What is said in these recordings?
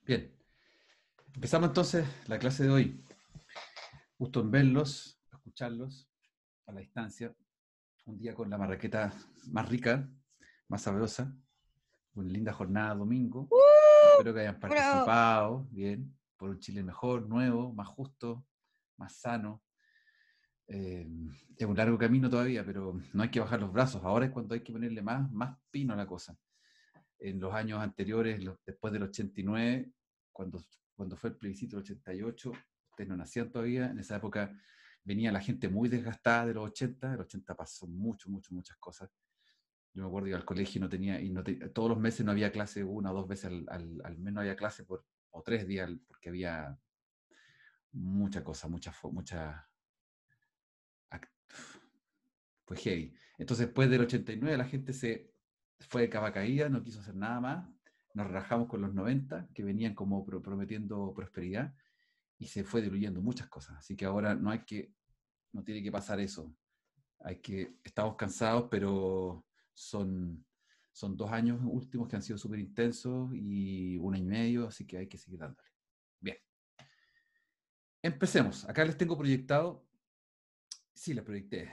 Bien, empezamos entonces la clase de hoy. Gusto en verlos, escucharlos a la distancia. Un día con la marraqueta más rica, más sabrosa. Una linda jornada domingo. Espero que hayan Bro, participado bien por un Chile mejor, nuevo, más justo, más sano. Eh, es un largo camino todavía, pero no hay que bajar los brazos. Ahora es cuando hay que ponerle más pino a la cosa. En los años anteriores, después del 89, cuando, cuando fue el plebiscito del 88, ustedes no nacían todavía, en esa época venía la gente muy desgastada de los 80, el 80 pasó muchas cosas. Yo me acuerdo que al colegio no tenía, todos los meses no había clase, una o dos veces al menos había clase o 3 días, porque había mucha cosa, fue heavy. Entonces después del 89 la gente se fue de capa caída, no quiso hacer nada más, nos relajamos con los 90, que venían como prometiendo prosperidad, y se fue diluyendo muchas cosas. Así que ahora no tiene que pasar eso. Estamos cansados, pero son 2 años últimos que han sido súper intensos y 1 año y medio, así que hay que seguir dándole. Bien, empecemos. Acá les tengo proyectado, sí, les proyecté,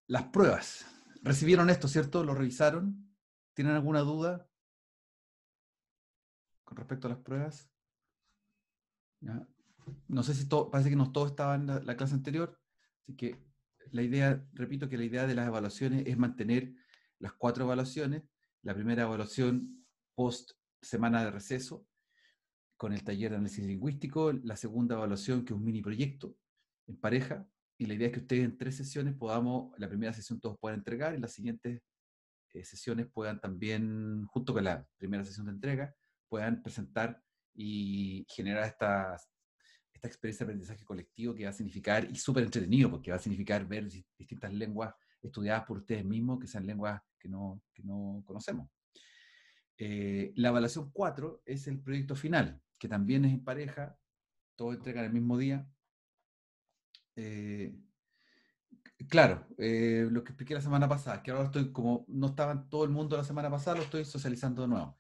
las pruebas. ¿Recibieron esto, cierto? ¿Lo revisaron? ¿Tienen alguna duda con respecto a las pruebas? ¿Ya? No sé si parece que no todo estaba en la clase anterior, así que repito que la idea de las evaluaciones es mantener las 4 evaluaciones. La primera evaluación post semana de receso, con el taller de análisis lingüístico, la segunda evaluación que es un mini proyecto en pareja, y la idea es que ustedes en 3 sesiones la primera sesión todos puedan entregar y las siguientes sesiones puedan también, junto con la primera sesión de entrega, puedan presentar y generar esta experiencia de aprendizaje colectivo que va a significar, y súper entretenido, porque va a significar ver distintas lenguas estudiadas por ustedes mismos, que sean lenguas que no conocemos. La evaluación 4 es el proyecto final, que también es en pareja, todos entregan el mismo día. Eh, claro, lo que expliqué la semana pasada, que ahora como no estaba todo el mundo la semana pasada, lo estoy socializando de nuevo.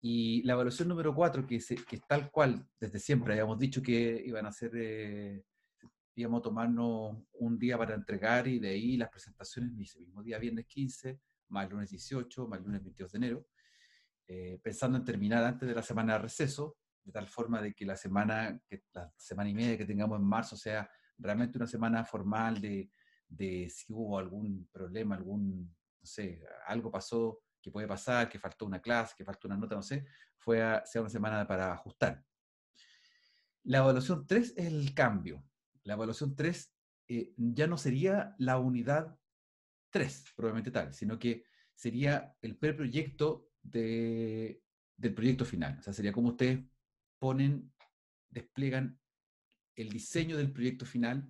Y la evaluación número 4, que es tal cual, desde siempre habíamos dicho que iban a ser, íbamos a tomarnos un día para entregar, y de ahí las presentaciones ese mismo día, viernes 15, más lunes 18, más lunes 22 de enero, pensando en terminar antes de la semana de receso, de tal forma de que la semana y media que tengamos en marzo sea realmente una semana formal de si hubo algún problema, no sé, algo pasó que puede pasar, que faltó una clase, que faltó una nota, no sé, sea una semana para ajustar. La evaluación 3 es el cambio. La evaluación 3 ya no sería la unidad 3, probablemente tal, sino que sería el preproyecto del proyecto final. O sea, sería como ustedes despliegan el diseño del proyecto final.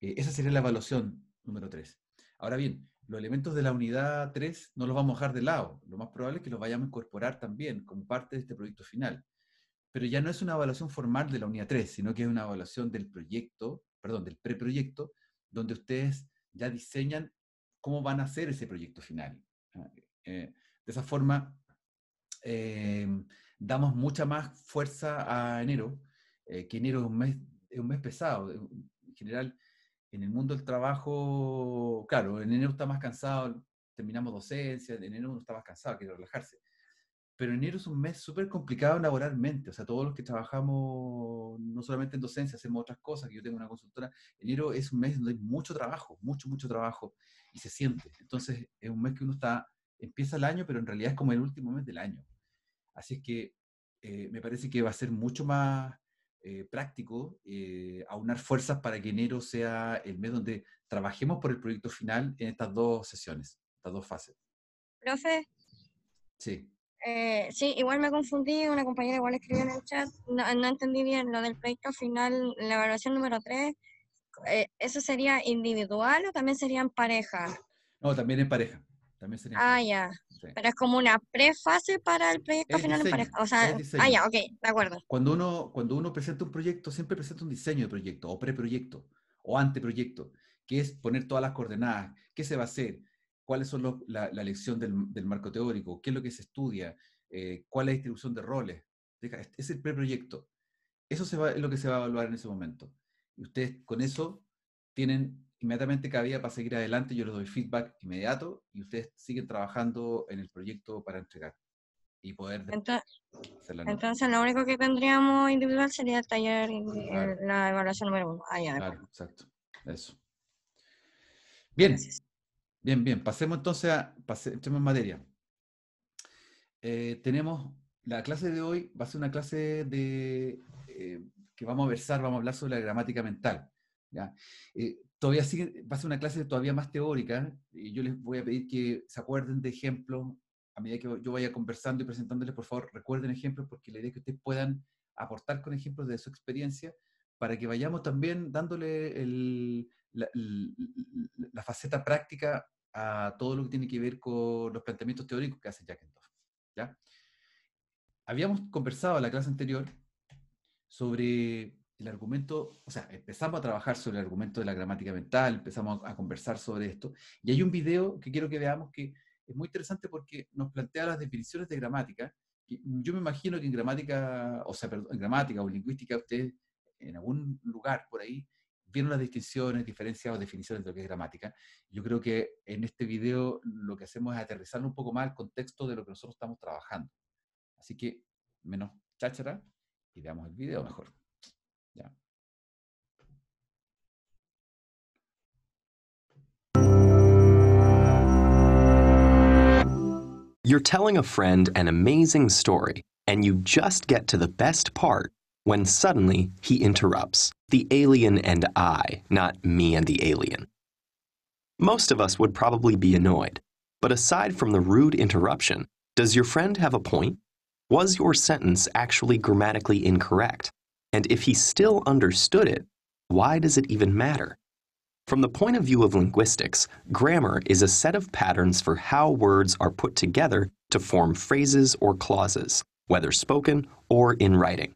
Esa sería la evaluación número 3. Ahora bien, los elementos de la unidad 3 no los vamos a dejar de lado. Lo más probable es que los vayamos a incorporar también como parte de este proyecto final. Pero ya no es una evaluación formal de la unidad 3, sino que es una evaluación del proyecto, perdón, del preproyecto, donde ustedes ya diseñan cómo van a hacer ese proyecto final. De esa forma, eh, damos mucha más fuerza a enero, que enero es un mes pesado. En general, en el mundo del trabajo, claro, en enero está más cansado, terminamos docencia, en enero uno está más cansado, quiere relajarse. Pero enero es un mes súper complicado laboralmente. O sea, todos los que trabajamos, no solamente en docencia, hacemos otras cosas, que yo tengo una consultora, enero es un mes donde hay mucho trabajo, mucho trabajo, y se siente. Entonces, es un mes que empieza el año, pero en realidad es como el último mes del año. Así es que me parece que va a ser mucho más práctico aunar fuerzas para que enero sea el mes donde trabajemos por el proyecto final en estas 2 sesiones, estas 2 fases. profe, Sí. sí, igual me confundí, una compañera igual escribió en el chat, no entendí bien lo del proyecto final, la evaluación número 3, ¿eso sería individual o también sería en pareja? No, también en pareja. También sería en Ah, pareja. ya, Sí. pero es como una prefase para el proyecto Es final en pareja, diseño, o es sea, ah, diseño. ya, ok, de acuerdo. Cuando uno presenta un proyecto, siempre presenta un diseño de proyecto, o preproyecto, o anteproyecto, que es poner todas las coordenadas, qué se va a hacer, cuáles son la lección del marco teórico, qué es lo que se estudia, cuál es la distribución de roles. Es el preproyecto. Eso es lo que se va a evaluar en ese momento. Y ustedes con eso tienen inmediatamente cabida para seguir adelante. Yo les doy feedback inmediato y ustedes siguen trabajando en el proyecto para entregar y poder hacer la nota. Entonces, lo único que tendríamos individual sería el taller y Claro. la evaluación número 1. Ah, ya, de Claro, acuerdo. exacto. Eso. Bien, Gracias. bien. Pasemos entonces entremos en materia. Tenemos la clase de hoy, va a ser una clase que vamos a hablar sobre la gramática mental. ¿Ya? Todavía va a ser una clase todavía más teórica, y yo les voy a pedir que se acuerden de ejemplos, a medida que yo vaya conversando y presentándoles, por favor, recuerden ejemplos, porque la idea es que ustedes puedan aportar con ejemplos de su experiencia, para que vayamos también dándole la faceta práctica a todo lo que tiene que ver con los planteamientos teóricos que hace Jackendorf. ¿Ya? Habíamos conversado en la clase anterior sobre el argumento, o sea, empezamos a trabajar sobre el argumento de la gramática mental, empezamos a conversar sobre esto, y hay un video que quiero que veamos que es muy interesante porque nos plantea las definiciones de gramática. Yo me imagino que en gramática, en gramática o lingüística, ustedes en algún lugar por ahí vieron las distinciones, diferencias o definiciones de lo que es gramática. Yo creo que en este video lo que hacemos es aterrizar un poco más el contexto de lo que nosotros estamos trabajando. Así que, menos cháchara, y veamos el video mejor. ¿Ya? You're telling a friend an amazing story, and you just get to the best part when suddenly he interrupts. The alien and I, not me and the alien. Most of us would probably be annoyed, but aside from the rude interruption, does your friend have a point? Was your sentence actually grammatically incorrect? And if he still understood it, why does it even matter? From the point of view of linguistics, grammar is a set of patterns for how words are put together to form phrases or clauses, whether spoken or in writing.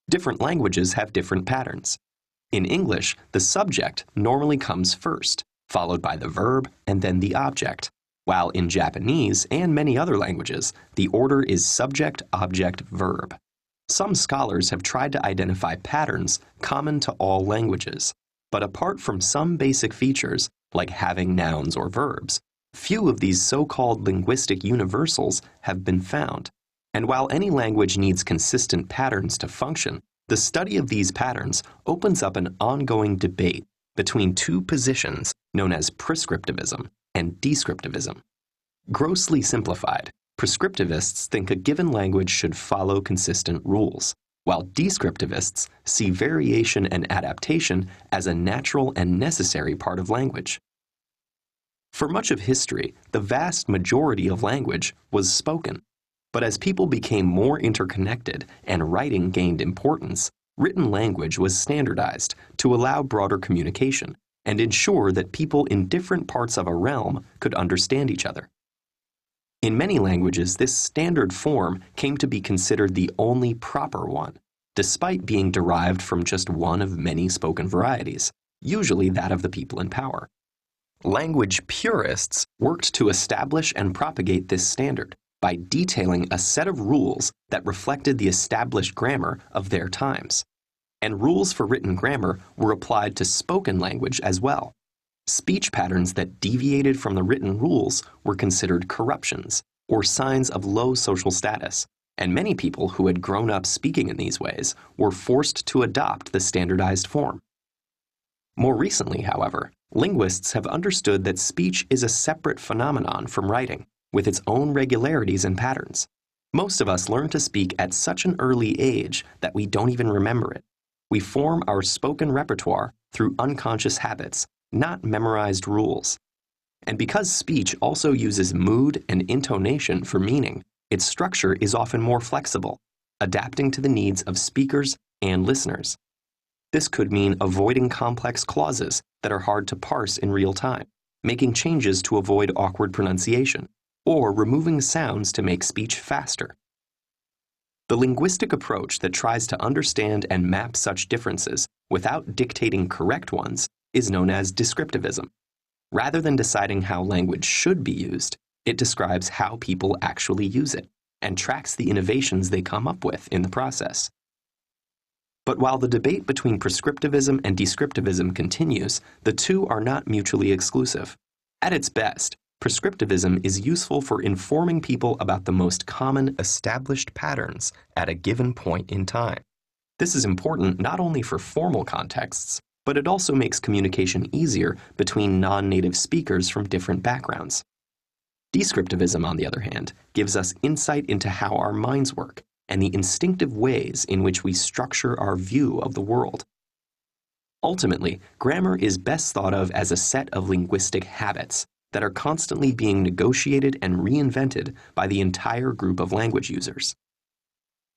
Different languages have different patterns. In English, the subject normally comes first, followed by the verb and then the object, while in Japanese and many other languages, the order is subject, object, verb. Some scholars have tried to identify patterns common to all languages, but apart from some basic features, like having nouns or verbs, few of these so-called linguistic universals have been found. And while any language needs consistent patterns to function, the study of these patterns opens up an ongoing debate between two positions known as prescriptivism and descriptivism. Grossly simplified, prescriptivists think a given language should follow consistent rules, while descriptivists see variation and adaptation as a natural and necessary part of language. For much of history, the vast majority of language was spoken. But as people became more interconnected and writing gained importance, written language was standardized to allow broader communication and ensure that people in different parts of a realm could understand each other. In many languages, this standard form came to be considered the only proper one, despite being derived from just one of many spoken varieties, usually that of the people in power. Language purists worked to establish and propagate this standard by detailing a set of rules that reflected the established grammar of their times. And rules for written grammar were applied to spoken language as well. Speech patterns that deviated from the written rules were considered corruptions, or signs of low social status, and many people who had grown up speaking in these ways were forced to adopt the standardized form. More recently, however, linguists have understood that speech is a separate phenomenon from writing, with its own regularities and patterns. Most of us learn to speak at such an early age that we don't even remember it. We form our spoken repertoire through unconscious habits, not memorized rules. And because speech also uses mood and intonation for meaning, its structure is often more flexible, adapting to the needs of speakers and listeners. This could mean avoiding complex clauses that are hard to parse in real time, making changes to avoid awkward pronunciation, or removing sounds to make speech faster. The linguistic approach that tries to understand and map such differences without dictating correct ones is known as descriptivism. Rather than deciding how language should be used, it describes how people actually use it. and tracks the innovations they come up with in the process. But while the debate between prescriptivism and descriptivism continues, the two are not mutually exclusive. At its best, prescriptivism is useful for informing people about the most common established patterns at a given point in time. This is important not only for formal contexts, but it also makes communication easier between non-native speakers from different backgrounds. Descriptivism, on the other hand, gives us insight into how our minds work and the instinctive ways in which we structure our view of the world. Ultimately, grammar is best thought of as a set of linguistic habits that are constantly being negotiated and reinvented by the entire group of language users.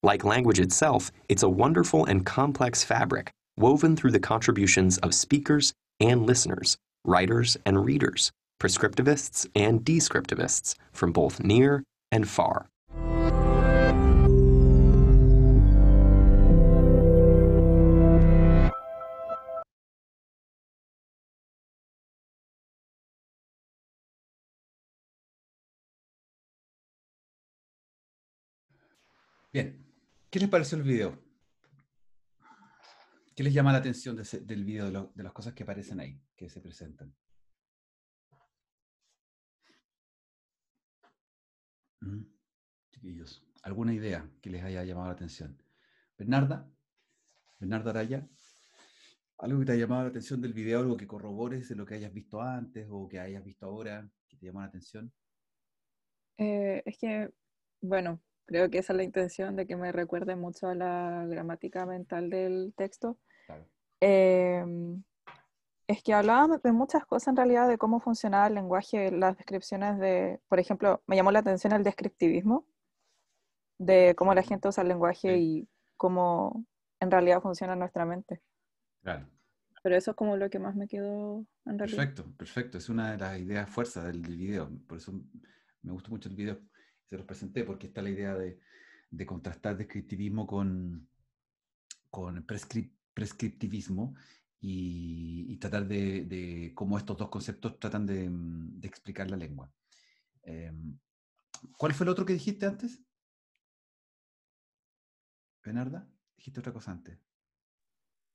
Like language itself, it's a wonderful and complex fabric woven through the contributions of speakers and listeners, writers and readers, prescriptivists and descriptivists from both near and far. Bien, ¿qué les pareció el video? ¿Qué les llama la atención del video, de las cosas que aparecen ahí, que se presentan? Chiquillos, ¿alguna idea que les haya llamado la atención? Bernarda Araya, ¿algo que te haya llamado la atención del video, algo que corrobores de lo que hayas visto antes o que hayas visto ahora, que te llamó la atención? Es que, bueno, creo que esa es la intención de que me recuerde mucho a la gramática mental del texto. Claro. Es que hablaba de muchas cosas en realidad, de cómo funcionaba el lenguaje, las descripciones de, por ejemplo, me llamó la atención el descriptivismo, de cómo la gente usa el lenguaje Sí. y cómo en realidad funciona nuestra mente. Claro. Pero eso es como lo que más me quedó en realidad. Perfecto. Es una de las ideas fuerzas del video. Por eso me gustó mucho el video. Se los presenté porque está la idea de contrastar descriptivismo con prescriptivismo y tratar de cómo estos dos conceptos tratan de explicar la lengua. ¿Cuál fue el otro que dijiste antes? Bernarda, dijiste otra cosa antes.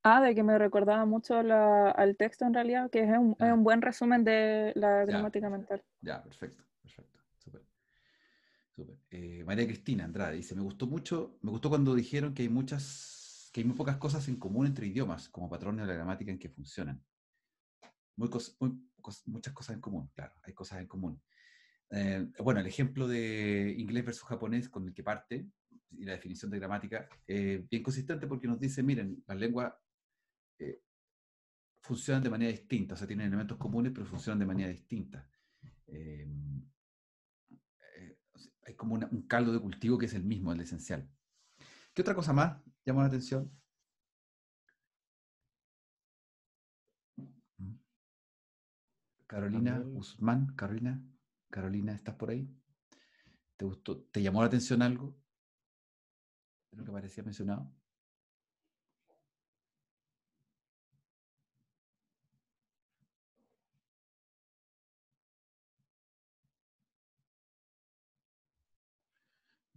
De que me recordaba mucho al texto en realidad, que es un buen resumen de la gramática mental. Ya, perfecto. Súper. María Cristina Andrade dice, me gustó cuando dijeron que hay muy pocas cosas en común entre idiomas, como patrones de la gramática en que funcionan. Muchas cosas en común, claro, hay cosas en común. Bueno, el ejemplo de inglés versus japonés con el que parte, y la definición de gramática, bien consistente porque nos dice, miren, las lenguas funcionan de manera distinta, o sea, tienen elementos comunes, pero funcionan de manera distinta. Hay como un caldo de cultivo que es el mismo, el esencial. ¿Qué otra cosa más llamó la atención? Carolina Guzmán, Carolina, ¿estás por ahí? ¿Te gustó? ¿Te llamó la atención algo de lo que parecía mencionado?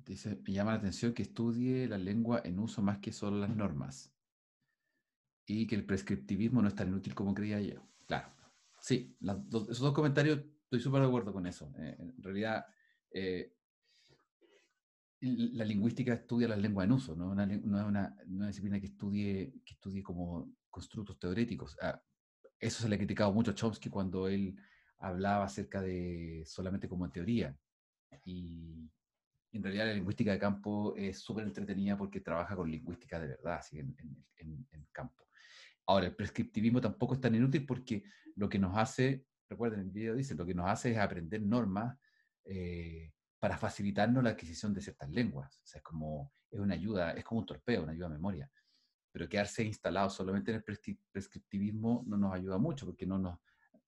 Dice, me llama la atención que estudie la lengua en uso más que solo las normas y que el prescriptivismo no es tan inútil como creía yo. Claro, sí, esos dos comentarios estoy súper de acuerdo con eso. En realidad, la lingüística estudia las lenguas en uso, no es una disciplina que estudie como constructos teoréticos. Eso se le ha criticado mucho a Chomsky cuando él hablaba acerca de solamente como en teoría. Y en realidad la lingüística de campo es súper entretenida porque trabaja con lingüística de verdad, así en campo. Ahora, el prescriptivismo tampoco es tan inútil porque lo que nos hace, recuerden, el video dice, lo que nos hace es aprender normas para facilitarnos la adquisición de ciertas lenguas. O sea, es una ayuda, es como un torpeo, una ayuda a memoria. Pero quedarse instalado solamente en el prescriptivismo no nos ayuda mucho porque no nos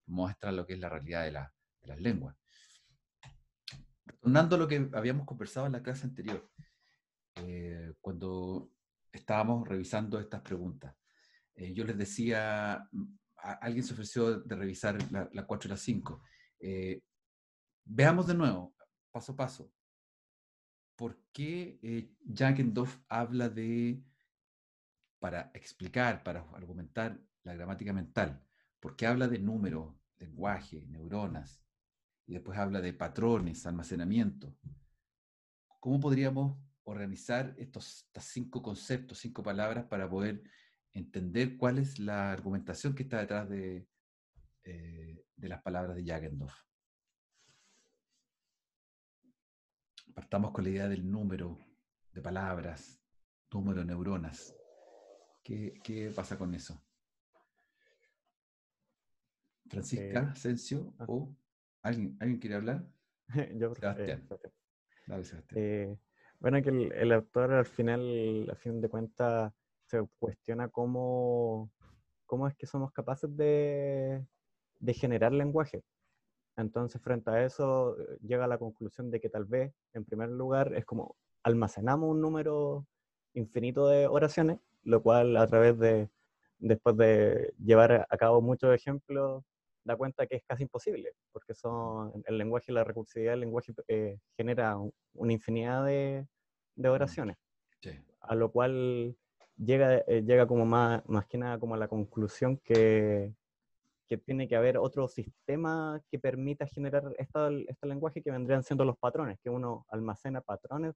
muestra lo que es la realidad de las lenguas. Retornando a lo que habíamos conversado en la clase anterior, cuando estábamos revisando estas preguntas, yo les decía, alguien se ofreció de revisar la 4 y la 5. Veamos de nuevo, paso a paso. ¿por qué Jagendorf habla de, para explicar, para argumentar la gramática mental, por qué habla de números, lenguaje, neuronas, y después habla de patrones, almacenamiento? ¿Cómo podríamos organizar estos 5 conceptos, 5 palabras para poder entender cuál es la argumentación que está detrás de las palabras de Jagendorf? Partamos con la idea del número de palabras, número de neuronas. ¿Qué pasa con eso? Francisca, Asensio, Ah, o ¿alguien quiere hablar? yo, Sebastián. Sebastián. Dale, Sebastián. Bueno, que el autor al final, a fin de cuentas, se cuestiona cómo es que somos capaces de generar lenguaje. Entonces, frente a eso, llega a la conclusión de que tal vez, en primer lugar, es como almacenamos un número infinito de oraciones, lo cual a través después de llevar a cabo muchos ejemplos, da cuenta que es casi imposible, porque el lenguaje y la recursividad del lenguaje genera una infinidad de oraciones, Sí. a lo cual llega como más que nada como a la conclusión que tiene que haber otro sistema que permita generar este lenguaje, que vendrían siendo los patrones, que uno almacena patrones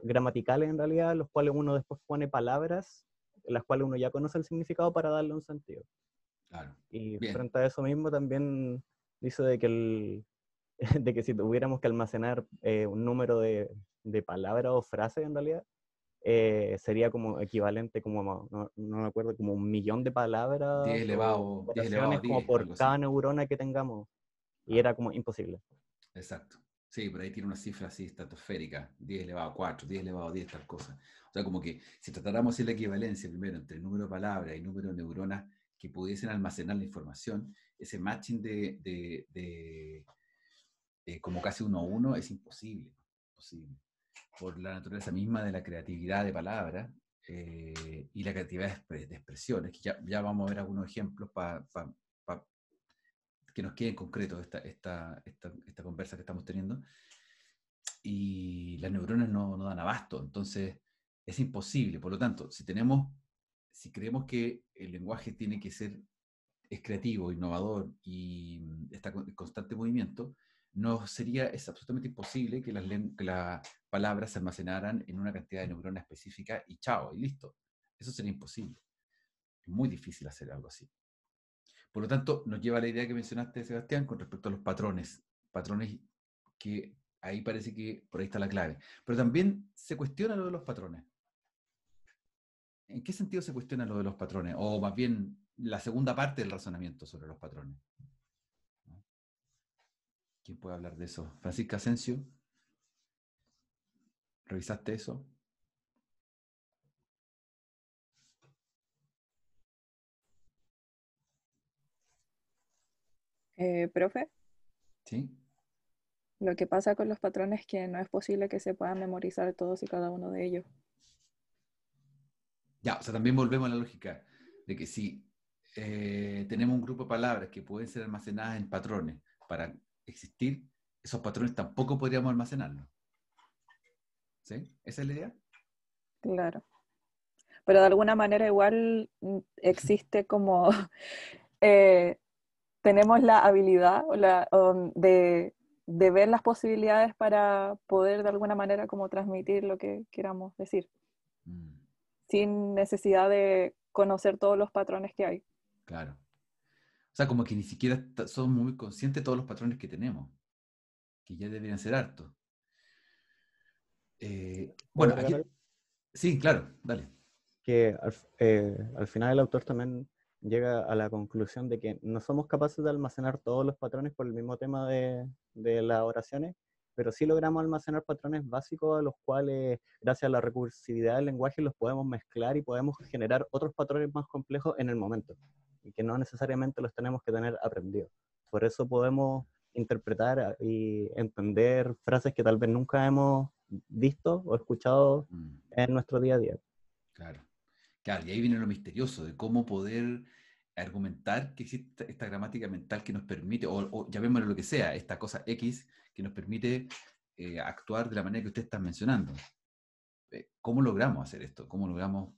gramaticales en realidad, los cuales uno después pone palabras, en las cuales uno ya conoce el significado para darle un sentido. Claro. Y Bien. frente a eso mismo también dice de que, de que si tuviéramos que almacenar un número de palabras o frases en realidad, sería como equivalente, como no me acuerdo, como 1.000.000 de 10 palabras elevado, o 10 elevado a oraciones como 10, por algo así. cada neurona que tengamos. Y Ah, era como imposible. exacto. Sí, por ahí tiene una cifra así estratosférica, 10 elevado a 4, 10 elevado a 10, tal cosa. O sea, como que si tratáramos de hacer la equivalencia primero entre el número de palabras y el número de neuronas que pudiesen almacenar la información, ese matching de como casi 1 a 1 es imposible. Por la naturaleza misma de la creatividad de palabras y la creatividad de expresiones, que ya vamos a ver algunos ejemplos para que nos queden concretos esta conversa que estamos teniendo. Y las neuronas no dan abasto, entonces es imposible. Por lo tanto, si creemos que el lenguaje tiene que ser, es creativo, innovador y está en constante movimiento, es absolutamente imposible que las palabras se almacenaran en una cantidad de neuronas específica y chao, y listo. Eso sería imposible. Es muy difícil hacer algo así. Por lo tanto, nos lleva a la idea que mencionaste, Sebastián, con respecto a los patrones. Patrones que ahí parece que por ahí está la clave. Pero también se cuestiona lo de los patrones. ¿En qué sentido se cuestiona lo de los patrones? O más bien, la segunda parte del razonamiento sobre los patrones. ¿Quién puede hablar de eso? Francisca Asensio, ¿revisaste eso? Profe, ¿Sí? lo que pasa con los patrones es que no es posible que se puedan memorizar todos y cada uno de ellos. Ya, o sea, también volvemos a la lógica de que si tenemos un grupo de palabras que pueden ser almacenadas en patrones para existir, esos patrones tampoco podríamos almacenarlos. ¿Sí? ¿Esa es la idea? Claro. Pero de alguna manera igual existe como eh, tenemos la habilidad de ver las posibilidades para poder de alguna manera como transmitir lo que queramos decir, Mm, sin necesidad de conocer todos los patrones que hay. claro. O sea, como que ni siquiera somos muy conscientes de todos los patrones que tenemos, que ya deberían ser hartos. ¿Puedo Bueno, agregar aquí, algo? sí, claro, dale. Que al final el autor también llega a la conclusión de que no somos capaces de almacenar todos los patrones por el mismo tema de las oraciones, pero sí logramos almacenar patrones básicos a los cuales, gracias a la recursividad del lenguaje, los podemos mezclar y podemos generar otros patrones más complejos en el momento, y que no necesariamente los tenemos que tener aprendidos. Por eso podemos interpretar y entender frases que tal vez nunca hemos visto o escuchado Mm, en nuestro día a día. claro. Claro, y ahí viene lo misterioso de cómo poder argumentar que existe esta gramática mental que nos permite, o llamémoslo lo que sea, esta cosa X que nos permite actuar de la manera que usted está mencionando. ¿Cómo logramos hacer esto? ¿Cómo logramos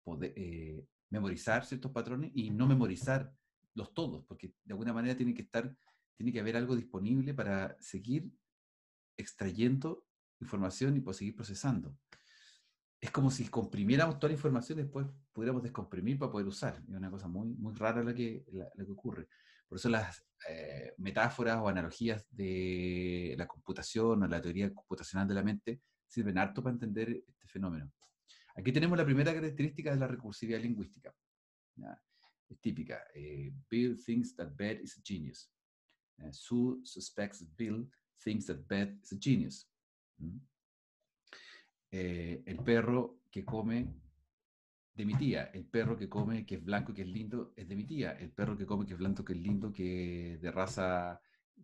poder memorizar ciertos patrones y no memorizar los todos? Porque de alguna manera tiene que haber algo disponible para seguir extrayendo información y seguir procesando. Es como si comprimiéramos toda la información y después pudiéramos descomprimir para poder usar. Es una cosa muy, muy rara la que ocurre. Por eso las metáforas o analogías de la computación o la teoría computacional de la mente sirven harto para entender este fenómeno. Aquí tenemos la primera característica de la recursividad lingüística. ¿Ya? Es típica. Bill thinks that Beth is a genius. Sue suspects that Bill thinks that Beth is a genius. El perro que come de mi tía, el perro que come que es blanco que es lindo es de mi tía, el perro que come que es blanco que es lindo que de raza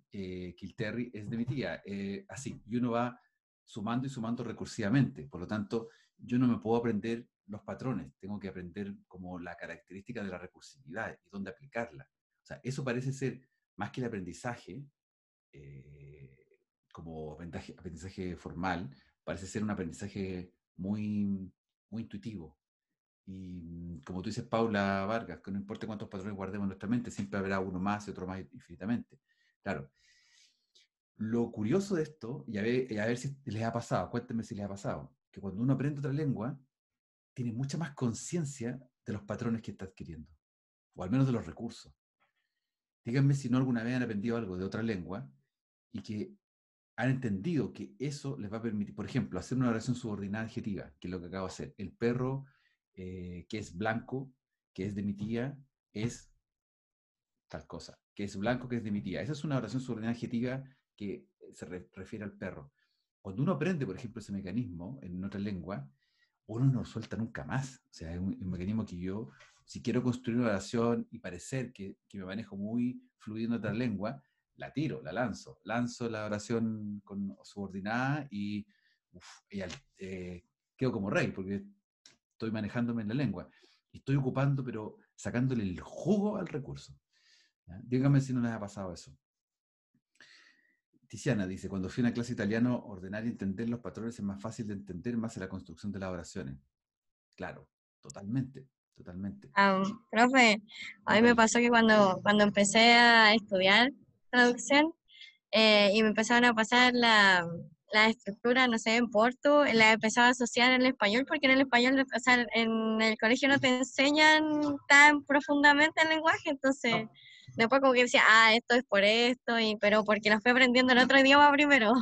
Kill Terry es de mi tía, así, y uno va sumando y sumando recursivamente, por lo tanto yo no me puedo aprender los patrones, tengo que aprender como la característica de la recursividad y dónde aplicarla. O sea, eso parece ser más que el aprendizaje, como aprendizaje formal, parece ser un aprendizaje muy, muy intuitivo. Y como tú dices, Paula Vargas, que no importa cuántos patrones guardemos en nuestra mente, siempre habrá uno más y otro más infinitamente. Claro. Lo curioso de esto, y a ver si les ha pasado, cuéntenme si les ha pasado, que cuando uno aprende otra lengua, tiene mucha más conciencia de los patrones que está adquiriendo, o al menos de los recursos. Díganme si no alguna vez han aprendido algo de otra lengua y que han entendido que eso les va a permitir, por ejemplo, hacer una oración subordinada adjetiva, que es lo que acabo de hacer. El perro que es blanco, que es de mi tía, es tal cosa. Que es blanco, que es de mi tía. Esa es una oración subordinada adjetiva que se refiere al perro. Cuando uno aprende, por ejemplo, ese mecanismo en otra lengua, uno no lo suelta nunca más. O sea, es un mecanismo que yo, si quiero construir una oración y parecer que me manejo muy fluido en otra lengua, la tiro, la lanzo. Lanzo la oración con subordinada y quedo como rey, porque estoy manejándome en la lengua. Y estoy ocupando, pero sacándole el jugo al recurso. ¿Ya? Díganme si no les ha pasado eso. Tiziana dice, cuando fui a una clase italiano, ordenar y entender los patrones es más fácil de entender más en la construcción de las oraciones. Claro, totalmente, totalmente. Profe, a mí me pasó que cuando empecé a estudiar traducción y me empezaron a pasar la estructura, no sé, en Porto, la empezaba a asociar en el español, porque en el español, o sea, en el colegio no te enseñan tan profundamente el lenguaje, entonces No, después como que decía, esto es por esto, pero porque lo fui aprendiendo en otro idioma primero.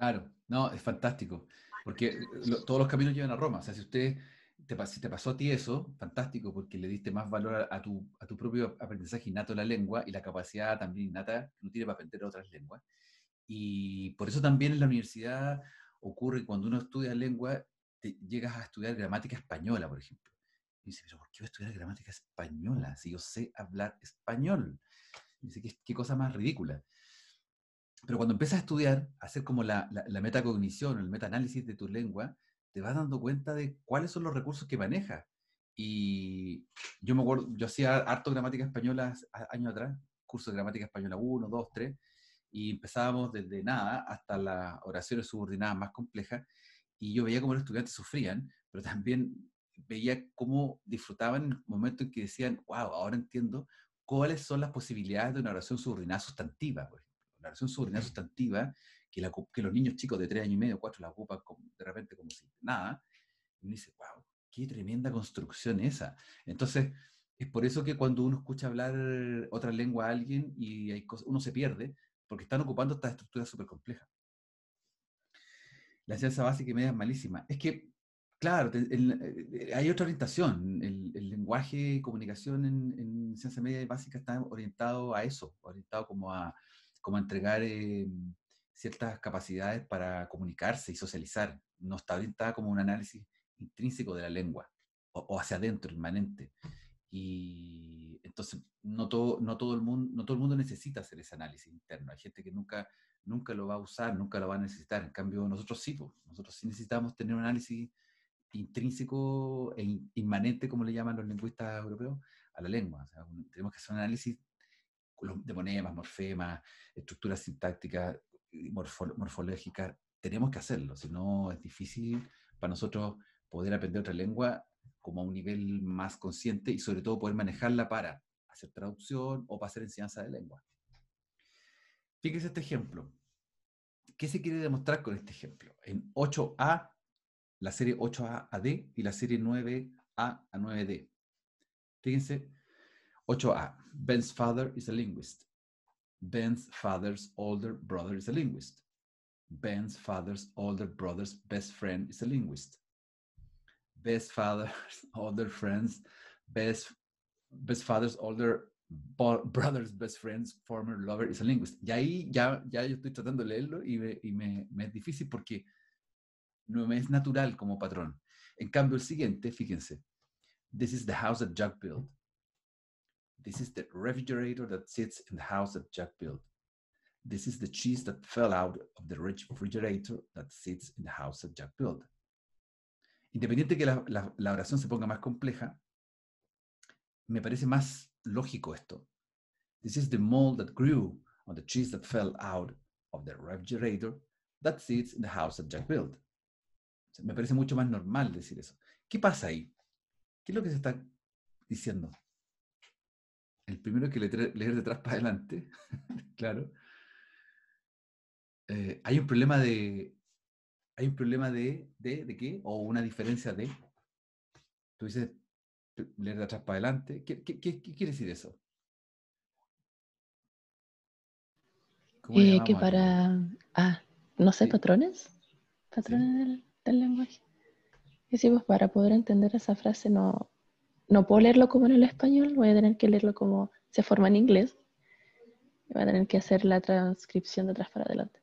claro, no, es fantástico, porque todos los caminos llevan a Roma. O sea, si si te pasó a ti eso, fantástico, porque le diste más valor a tu propio aprendizaje innato de la lengua y la capacidad también innata que uno tiene para aprender otras lenguas. Y por eso también en la universidad ocurre cuando uno estudia lengua, llegas a estudiar gramática española, por ejemplo. Y dice, pero ¿por qué voy a estudiar gramática española si yo sé hablar español? Y dice, ¿qué cosa más ridícula? Pero cuando empiezas a estudiar, a hacer como la metacognición, el metaanálisis de tu lengua, te vas dando cuenta de cuáles son los recursos que manejas. Y yo me acuerdo, yo hacía harto gramática española años atrás, curso de gramática española 1, 2, 3, y empezábamos desde nada hasta las oraciones subordinadas más complejas, y yo veía cómo los estudiantes sufrían, pero también veía cómo disfrutaban en el momento en que decían, wow, ahora entiendo cuáles son las posibilidades de una oración subordinada sustantiva, por ejemplo. Una oración subordinada sustantiva, que los niños chicos de 3 años y medio, 4, la ocupan de repente como si nada, y uno dice, wow, qué tremenda construcción esa. Entonces, es por eso que cuando uno escucha hablar otra lengua a alguien y hay cosas, uno se pierde, porque están ocupando estas estructuras súper complejas. La enseñanza básica y media es malísima. Es que, claro, hay otra orientación. El lenguaje y comunicación en enseñanza media y básica está orientado a eso, orientado como a entregar ciertas capacidades para comunicarse y socializar. No está orientada como un análisis intrínseco de la lengua o hacia adentro, inmanente. Y entonces no todo el mundo necesita hacer ese análisis interno. Hay gente que nunca lo va a usar, nunca lo va a necesitar. En cambio, nosotros sí, pues, nosotros sí necesitamos tener un análisis intrínseco e inmanente, como le llaman los lingüistas europeos, a la lengua. O sea, tenemos que hacer un análisis de fonemas, morfemas, estructuras sintácticas, morfológicas, tenemos que hacerlo, si no es difícil para nosotros poder aprender otra lengua como a un nivel más consciente y sobre todo poder manejarla para hacer traducción o para hacer enseñanza de lengua. Fíjese este ejemplo. ¿Qué se quiere demostrar con este ejemplo? En 8A, la serie 8A a D y la serie 9A a 9D. Fíjense, 8A. Ben's father is a linguist. Ben's father's older brother is a linguist. Ben's father's older brother's best friend is a linguist. Best father's older friend's best father's older brother's best friend's former lover is a linguist. Y ahí ya yo estoy tratando de leerlo y me es difícil porque no me es natural como patrón. En cambio, el siguiente, fíjense. This is the house that Jack built. This is the refrigerator that sits in the house that Jack built. This is the cheese that fell out of the refrigerator that sits in the house that Jack built. Independiente que la oración se ponga más compleja, me parece más lógico esto. This is the mold that grew on the cheese that fell out of the refrigerator that sits in the house that Jack built. O sea, me parece mucho más normal decir eso. ¿Qué pasa ahí? ¿Qué es lo que se está diciendo? El primero hay que leer de atrás para adelante, claro. Hay un problema de qué, o una diferencia de, tú dices leer de atrás para adelante, ¿qué quiere decir eso? ¿Cómo le Que llamamos para, no sé, sí, patrones sí. del lenguaje. Decimos, para poder entender esa frase no puedo leerlo como en el español, voy a tener que leerlo como se forma en inglés. Y voy a tener que hacer la transcripción de atrás para adelante.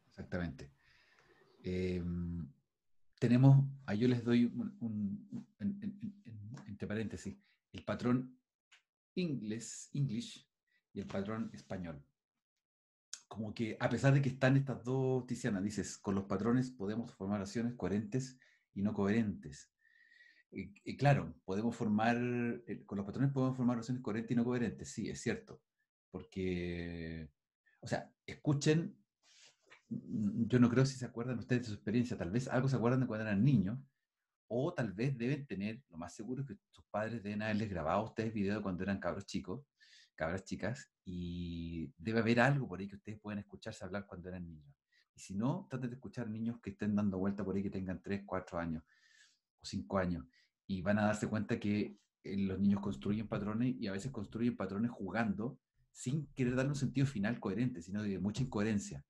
Exactamente. Tenemos, ahí yo les doy entre paréntesis, el patrón English y el patrón español. Como que a pesar de que están estas dos Tizianas, dices, con los patrones podemos formar oraciones coherentes y no coherentes. Y claro, podemos formar, con los patrones podemos formar oraciones coherentes y no coherentes, sí, es cierto. Porque, o sea, escuchen, yo no creo si se acuerdan ustedes de su experiencia, tal vez algo se acuerdan de cuando eran niños, o tal vez deben tener, lo más seguro es que sus padres deben haberles grabado a ustedes videos cuando eran cabros chicos, cabras chicas, y debe haber algo por ahí que ustedes pueden escucharse hablar cuando eran niños. Y si no, traten de escuchar niños que estén dando vuelta por ahí, que tengan 3, 4 años o 5 años, y van a darse cuenta que los niños construyen patrones y a veces construyen patrones jugando sin querer darle un sentido final coherente, sino de mucha incoherencia.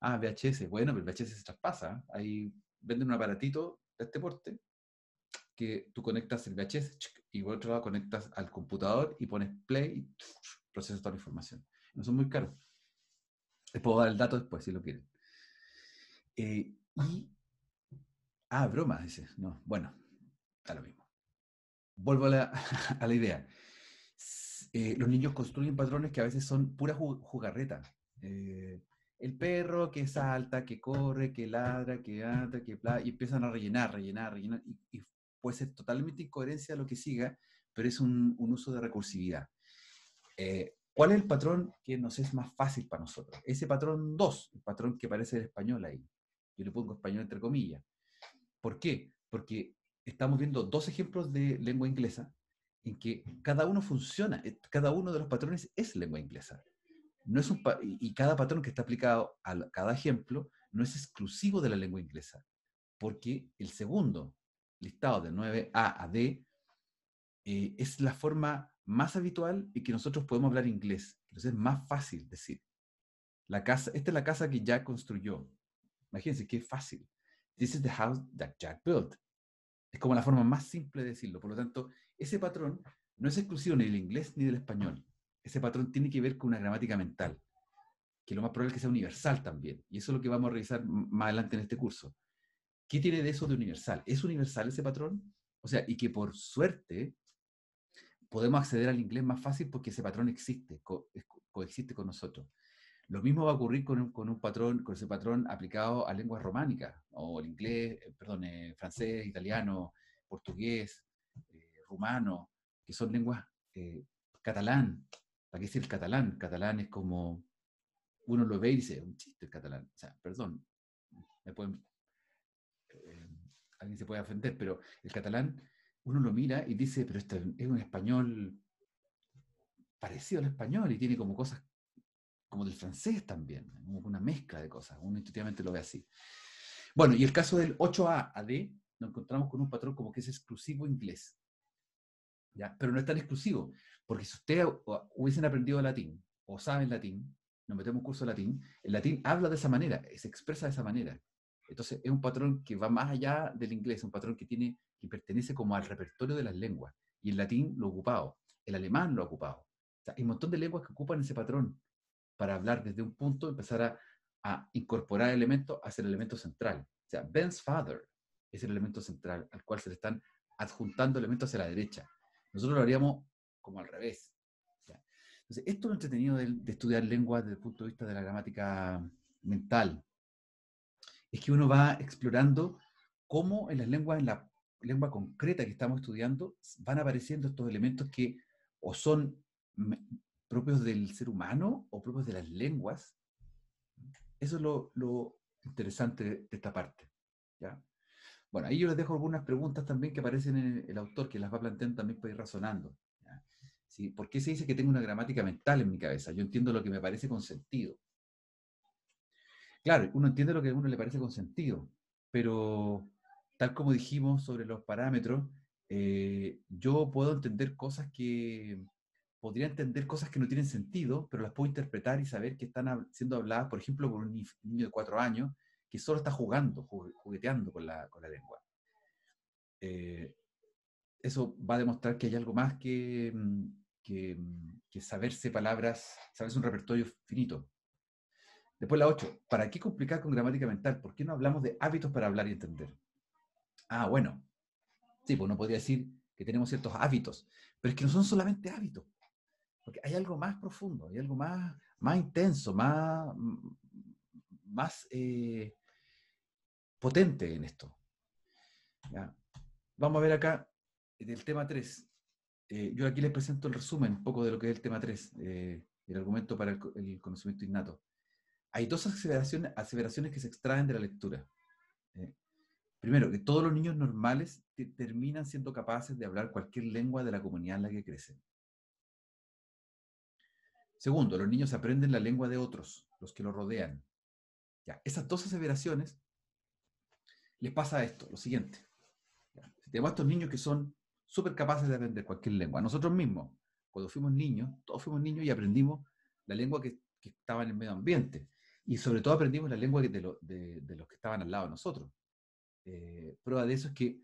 VHS, bueno, pero el VHS se traspasa. Ahí venden un aparatito de este porte que tú conectas el VHS y por otro lado conectas al computador y pones play y procesas toda la información. No son muy caros. Les puedo dar el dato después si lo quieren. Broma, dice. No, bueno, está lo mismo. Vuelvo a la idea. Los niños construyen patrones que a veces son pura jugarreta. El perro que salta, que corre, que ladra, que anda, que bla, y empiezan a rellenar, y puede ser totalmente incoherencia lo que siga, pero es un uso de recursividad. ¿Cuál es el patrón que nos es más fácil para nosotros? Ese patrón 2, el patrón que parece el español ahí. Yo le pongo español entre comillas. ¿Por qué? Porque estamos viendo dos ejemplos de lengua inglesa en que cada uno funciona, cada uno de los patrones es lengua inglesa. No es y cada patrón que está aplicado a cada ejemplo no es exclusivo de la lengua inglesa, porque el segundo listado de 9A a D es la forma más habitual en que nosotros podemos hablar inglés. Entonces es más fácil decir. Esta es la casa que Jack construyó. Imagínense qué fácil. This is the house that Jack built. Es como la forma más simple de decirlo. Por lo tanto, ese patrón no es exclusivo ni del inglés ni del español. Ese patrón tiene que ver con una gramática mental, que lo más probable es que sea universal también. Y eso es lo que vamos a revisar más adelante en este curso. ¿Qué tiene de eso de universal? ¿Es universal ese patrón? O sea, y que por suerte podemos acceder al inglés más fácil porque ese patrón existe, coexiste con nosotros. Lo mismo va a ocurrir con ese patrón aplicado a lenguas románicas, o el inglés, francés, italiano, portugués, rumano, que son lenguas catalán. ¿Para qué decir el catalán? Catalán es como uno lo ve y dice, un chiste el catalán. O sea, perdón, me pueden, alguien se puede ofender, pero el catalán, uno lo mira y dice, pero este es un español parecido al español y tiene como cosas como del francés también, como una mezcla de cosas. Uno intuitivamente lo ve así. Bueno, y el caso del 8A a D, nos encontramos con un patrón como que es exclusivo inglés. ¿Ya? Pero no es tan exclusivo, porque si ustedes hubiesen aprendido latín o saben latín, nos metemos un curso de latín, el latín habla de esa manera, se expresa de esa manera. Entonces es un patrón que va más allá del inglés, un patrón que pertenece como al repertorio de las lenguas. Y el latín lo ha ocupado, el alemán lo ha ocupado. O sea, hay un montón de lenguas que ocupan ese patrón para hablar desde un punto, empezar a incorporar elementos hacia el elemento central. O sea, Ben's father es el elemento central al cual se le están adjuntando elementos hacia la derecha. Nosotros lo haríamos como al revés. ¿Ya? Entonces, esto es lo entretenido de estudiar lenguas desde el punto de vista de la gramática mental. Es que uno va explorando cómo en las lenguas, en la lengua concreta que estamos estudiando, van apareciendo estos elementos que o son propios del ser humano o propios de las lenguas. Eso es lo interesante de esta parte. ¿Ya? Bueno, ahí yo les dejo algunas preguntas también que aparecen en el autor, que las va planteando también para ir razonando. ¿Ya? ¿Sí? ¿Por qué se dice que tengo una gramática mental en mi cabeza? Yo entiendo lo que me parece con sentido. Claro, uno entiende lo que a uno le parece con sentido, pero tal como dijimos sobre los parámetros, yo puedo entender cosas podría entender cosas que no tienen sentido, pero las puedo interpretar y saber que están siendo habladas, por ejemplo, por un niño de 4 años que solo está jugando, jugueteando con la lengua. Eso va a demostrar que hay algo más que saberse palabras, saberse un repertorio finito. Después la 8. ¿Para qué complicar con gramática mental? ¿Por qué no hablamos de hábitos para hablar y entender? Ah, bueno. Sí, pues uno podría decir que tenemos ciertos hábitos, pero es que no son solamente hábitos. Porque hay algo más profundo, hay algo más intenso, más potente en esto. ¿Ya? Vamos a ver acá del tema 3. Yo aquí les presento el resumen un poco de lo que es el tema 3, el argumento para el conocimiento innato. Hay dos aseveraciones que se extraen de la lectura. Primero, que todos los niños normales terminan siendo capaces de hablar cualquier lengua de la comunidad en la que crecen. Segundo, los niños aprenden la lengua de otros, los que los rodean. Ya, esas dos aseveraciones les pasa esto, lo siguiente. Ya, tenemos a estos niños que son súper capaces de aprender cualquier lengua. Nosotros mismos, cuando fuimos niños, todos fuimos niños y aprendimos la lengua que estaba en el medio ambiente. Y sobre todo aprendimos la lengua de los que estaban al lado de nosotros. Prueba de eso es que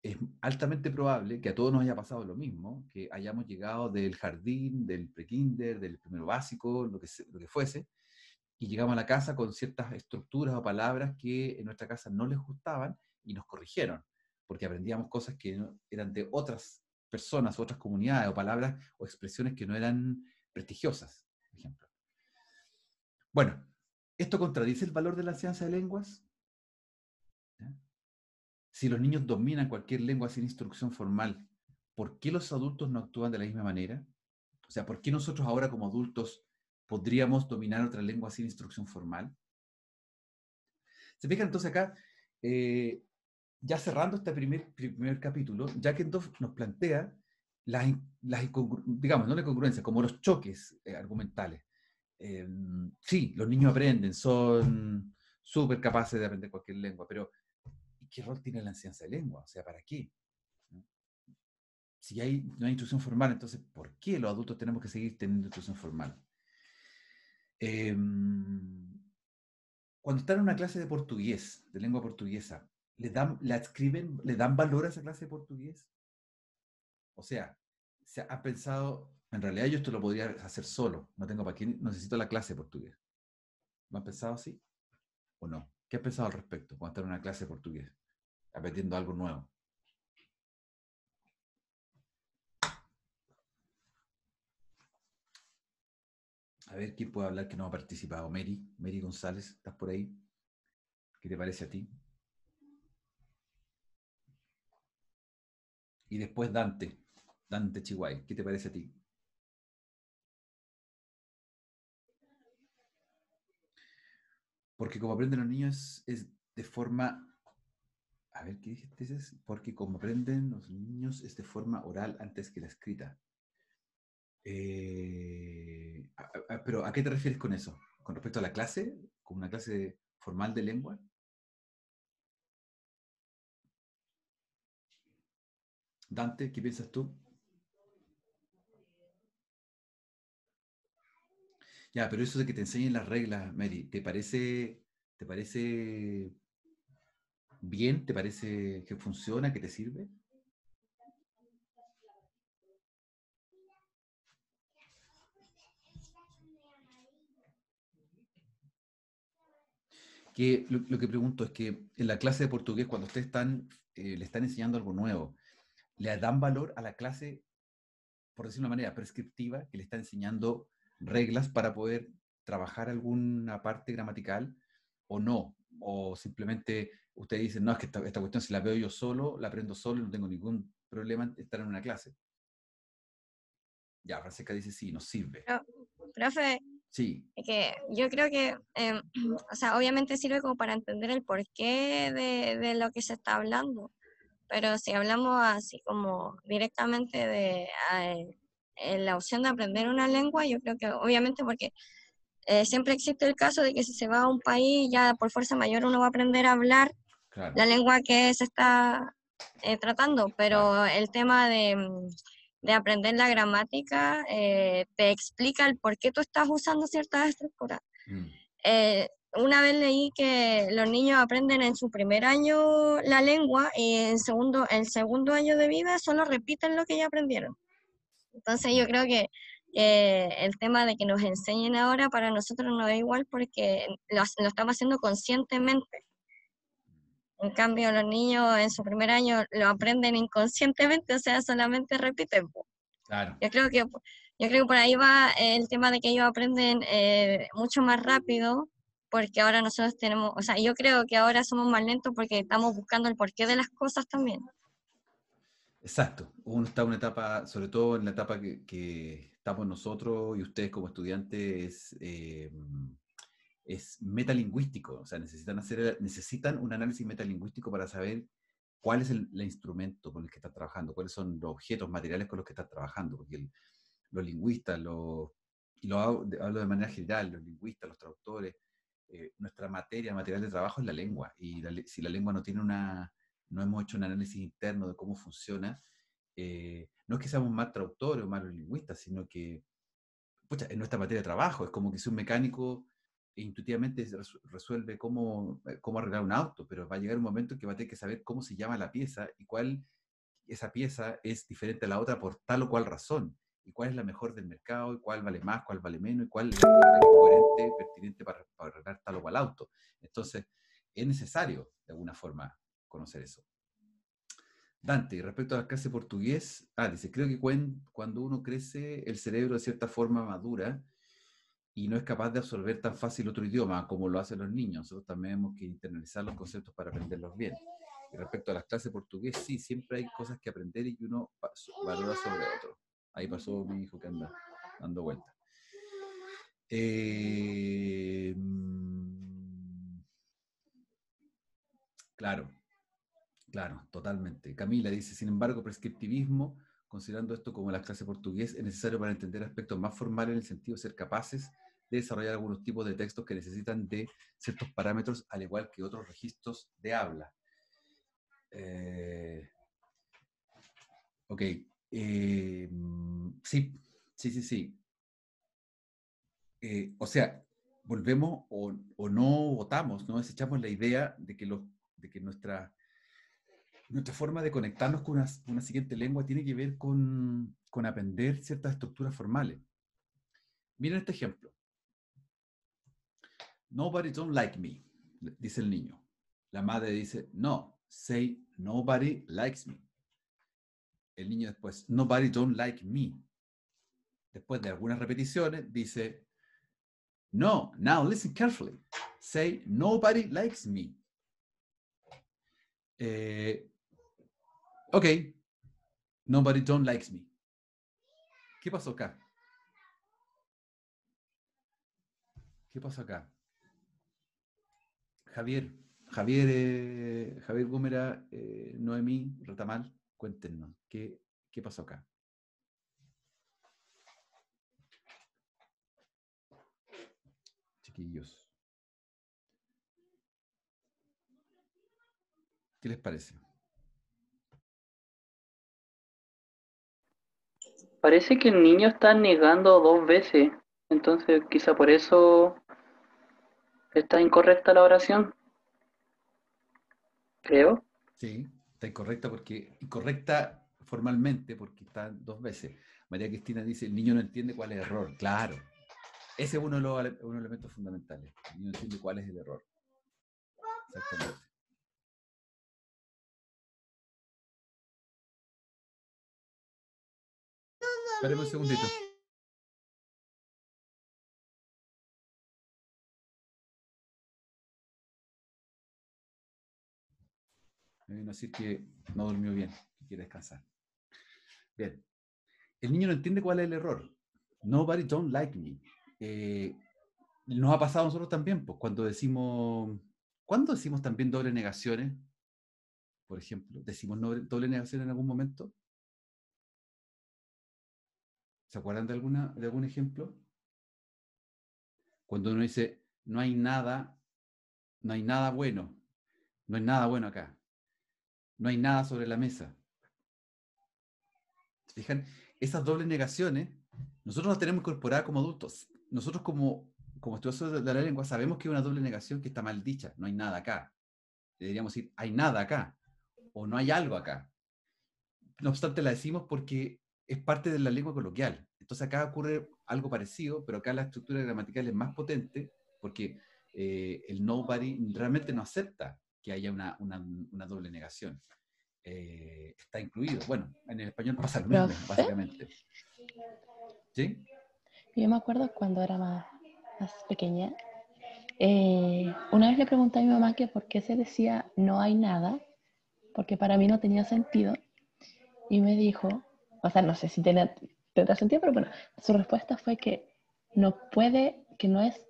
es altamente probable que a todos nos haya pasado lo mismo, que hayamos llegado del jardín, del prekinder, del primero básico, lo que fuese, y llegamos a la casa con ciertas estructuras o palabras que en nuestra casa no les gustaban y nos corrigieron, porque aprendíamos cosas que eran de otras personas, otras comunidades, o palabras o expresiones que no eran prestigiosas, por ejemplo. Bueno, ¿esto contradice el valor de la enseñanza de lenguas? ¿Ya? Si los niños dominan cualquier lengua sin instrucción formal, ¿por qué los adultos no actúan de la misma manera? O sea, ¿por qué nosotros ahora como adultos podríamos dominar otra lengua sin instrucción formal? Se fijan entonces acá, ya cerrando este primer capítulo, Jack Endorf nos plantea digamos, no la incongruencia, como los choques argumentales. Sí, los niños aprenden, son súper capaces de aprender cualquier lengua, pero ¿qué rol tiene la enseñanza de lengua? O sea, ¿para qué? Si no hay instrucción formal, entonces, ¿por qué los adultos tenemos que seguir teniendo instrucción formal? Cuando están en una clase de portugués, de lengua portuguesa, le dan valor a esa clase de portugués? O sea, se ha pensado, en realidad yo esto lo podría hacer solo, no tengo para qué, necesito la clase de portugués. ¿Lo han pensado así? ¿O no? ¿Qué has pensado al respecto cuando estás en una clase de portugués, aprendiendo algo nuevo? A ver quién puede hablar que no ha participado. Mary González, ¿estás por ahí? ¿Qué te parece a ti? Y después Dante Chihuay, ¿qué te parece a ti? Porque como aprenden los niños es de forma... A ver, ¿qué dijiste? Porque como aprenden los niños es de forma oral antes que la escrita. Pero ¿a qué te refieres con eso? ¿Con respecto a la clase? ¿Con una clase formal de lengua? Dante, ¿qué piensas tú? Ya, pero eso de que te enseñen las reglas, Mary, ¿te parece bien? ¿Te parece que funciona, que te sirve? Que lo que pregunto es que en la clase de portugués, cuando ustedes le están enseñando algo nuevo, ¿le dan valor a la clase, por decirlo de una manera prescriptiva, que le está enseñando reglas para poder trabajar alguna parte gramatical o no? O simplemente ustedes dicen, no, es que esta cuestión si la veo yo solo, la aprendo solo y no tengo ningún problema en estar en una clase. Ya, Francesca dice, sí, nos sirve. Pero, profe, Sí, que yo creo que, o sea, obviamente sirve como para entender el porqué de lo que se está hablando, pero si hablamos así como directamente de la opción de aprender una lengua, yo creo que obviamente porque siempre existe el caso de que si se va a un país, ya por fuerza mayor uno va a aprender a hablar claro, la lengua que se está tratando, pero claro. el tema de aprender la gramática te explica el por qué tú estás usando ciertas estructuras. Mm, Una vez leí que los niños aprenden en su primer año la lengua y el segundo año de vida solo repiten lo que ya aprendieron. Entonces yo mm. creo que el tema de que nos enseñen ahora para nosotros no es igual porque lo estamos haciendo conscientemente. En cambio, los niños en su primer año lo aprenden inconscientemente, o sea, solamente repiten. Claro. Yo creo que, yo creo que por ahí va el tema de que ellos aprenden mucho más rápido, porque ahora nosotros tenemos, o sea, yo creo que ahora somos más lentos porque estamos buscando el porqué de las cosas también. Exacto. Uno está en una etapa, sobre todo en la etapa que estamos nosotros y ustedes como estudiantes, es metalingüístico. O sea, necesitan un análisis metalingüístico para saber cuál es el instrumento con el que están trabajando, cuáles son los objetos materiales con los que están trabajando. Porque los lingüistas, y hablo de manera general, los lingüistas, los traductores, nuestra material de trabajo es la lengua. Y si la lengua no hemos hecho un análisis interno de cómo funciona, no es que seamos más traductores o malos lingüistas, sino que pucha, es nuestra materia de trabajo. Es como que si un mecánico intuitivamente resuelve cómo arreglar un auto, pero va a llegar un momento en que va a tener que saber cómo se llama la pieza y cuál esa pieza es diferente a la otra por tal o cual razón, y cuál es la mejor del mercado, y cuál vale más, cuál vale menos, y cuál es la coherente, pertinente para arreglar tal o cual auto. Entonces, es necesario, de alguna forma, conocer eso. Dante, respecto a la clase portugués, dice, creo que cuando uno crece, el cerebro de cierta forma madura y no es capaz de absorber tan fácil otro idioma como lo hacen los niños. Nosotros también hemos que internalizar los conceptos para aprenderlos bien. Y respecto a las clases portugués, sí, siempre hay cosas que aprender y que uno valora sobre otro. Ahí pasó mi hijo que anda dando vueltas. Claro, claro, totalmente. Camila dice, sin embargo, prescriptivismo, considerando esto como la clase portugués, es necesario para entender aspectos más formales en el sentido de ser capaces de desarrollar algunos tipos de textos que necesitan de ciertos parámetros, al igual que otros registros de habla. Ok. Sí, sí, sí, sí. O sea, volvemos o no votamos, no desechamos la idea de que nuestra forma de conectarnos con una siguiente lengua tiene que ver con aprender ciertas estructuras formales. Miren este ejemplo. Nobody don't like me, dice el niño. La madre dice, no, say nobody likes me. El niño después, nobody don't like me. Después de algunas repeticiones, dice, no, now listen carefully. Say nobody likes me. Ok, nobody don't likes me. ¿Qué pasó acá? ¿Qué pasó acá? Javier Gómera, Noemí Retamal, cuéntenos, ¿qué pasó acá? Chiquillos, ¿qué les parece? Parece que el niño está negando 2 veces, entonces quizá por eso está incorrecta la oración, creo. Sí, está incorrecta formalmente porque está 2 veces. María Cristina dice, el niño no entiende cuál es el error. Claro, ese es uno de los elementos fundamentales. El niño no entiende cuál es el error. Exactamente. Espérame un segundito. Me viene a decir que no durmió bien, que quiere descansar. Bien. El niño no entiende cuál es el error. Nobody don't like me. Nos ha pasado a nosotros también, pues, ¿cuándo decimos también doble negaciones? Por ejemplo, ¿decimos doble negación en algún momento? ¿Se acuerdan de algún ejemplo? Cuando uno dice, no hay nada bueno, no hay nada bueno acá, no hay nada sobre la mesa. ¿Se fijan? Esas dobles negaciones, nosotros las tenemos incorporadas como adultos. Nosotros como estudiosos de la lengua sabemos que es una doble negación que está mal dicha, no hay nada acá. Deberíamos decir, hay nada acá, o no hay algo acá. No obstante, la decimos porque es parte de la lengua coloquial. Entonces acá ocurre algo parecido, pero acá la estructura gramatical es más potente porque el nobody realmente no acepta que haya una doble negación. Está incluido. Bueno, en el español pasa lo mismo, Profe, básicamente. ¿Sí? yo me acuerdo cuando era más pequeña, una vez le pregunté a mi mamá que por qué se decía no hay nada, porque para mí no tenía sentido, y me dijo, o sea, no sé si tendrá sentido, pero bueno, su respuesta fue que que no es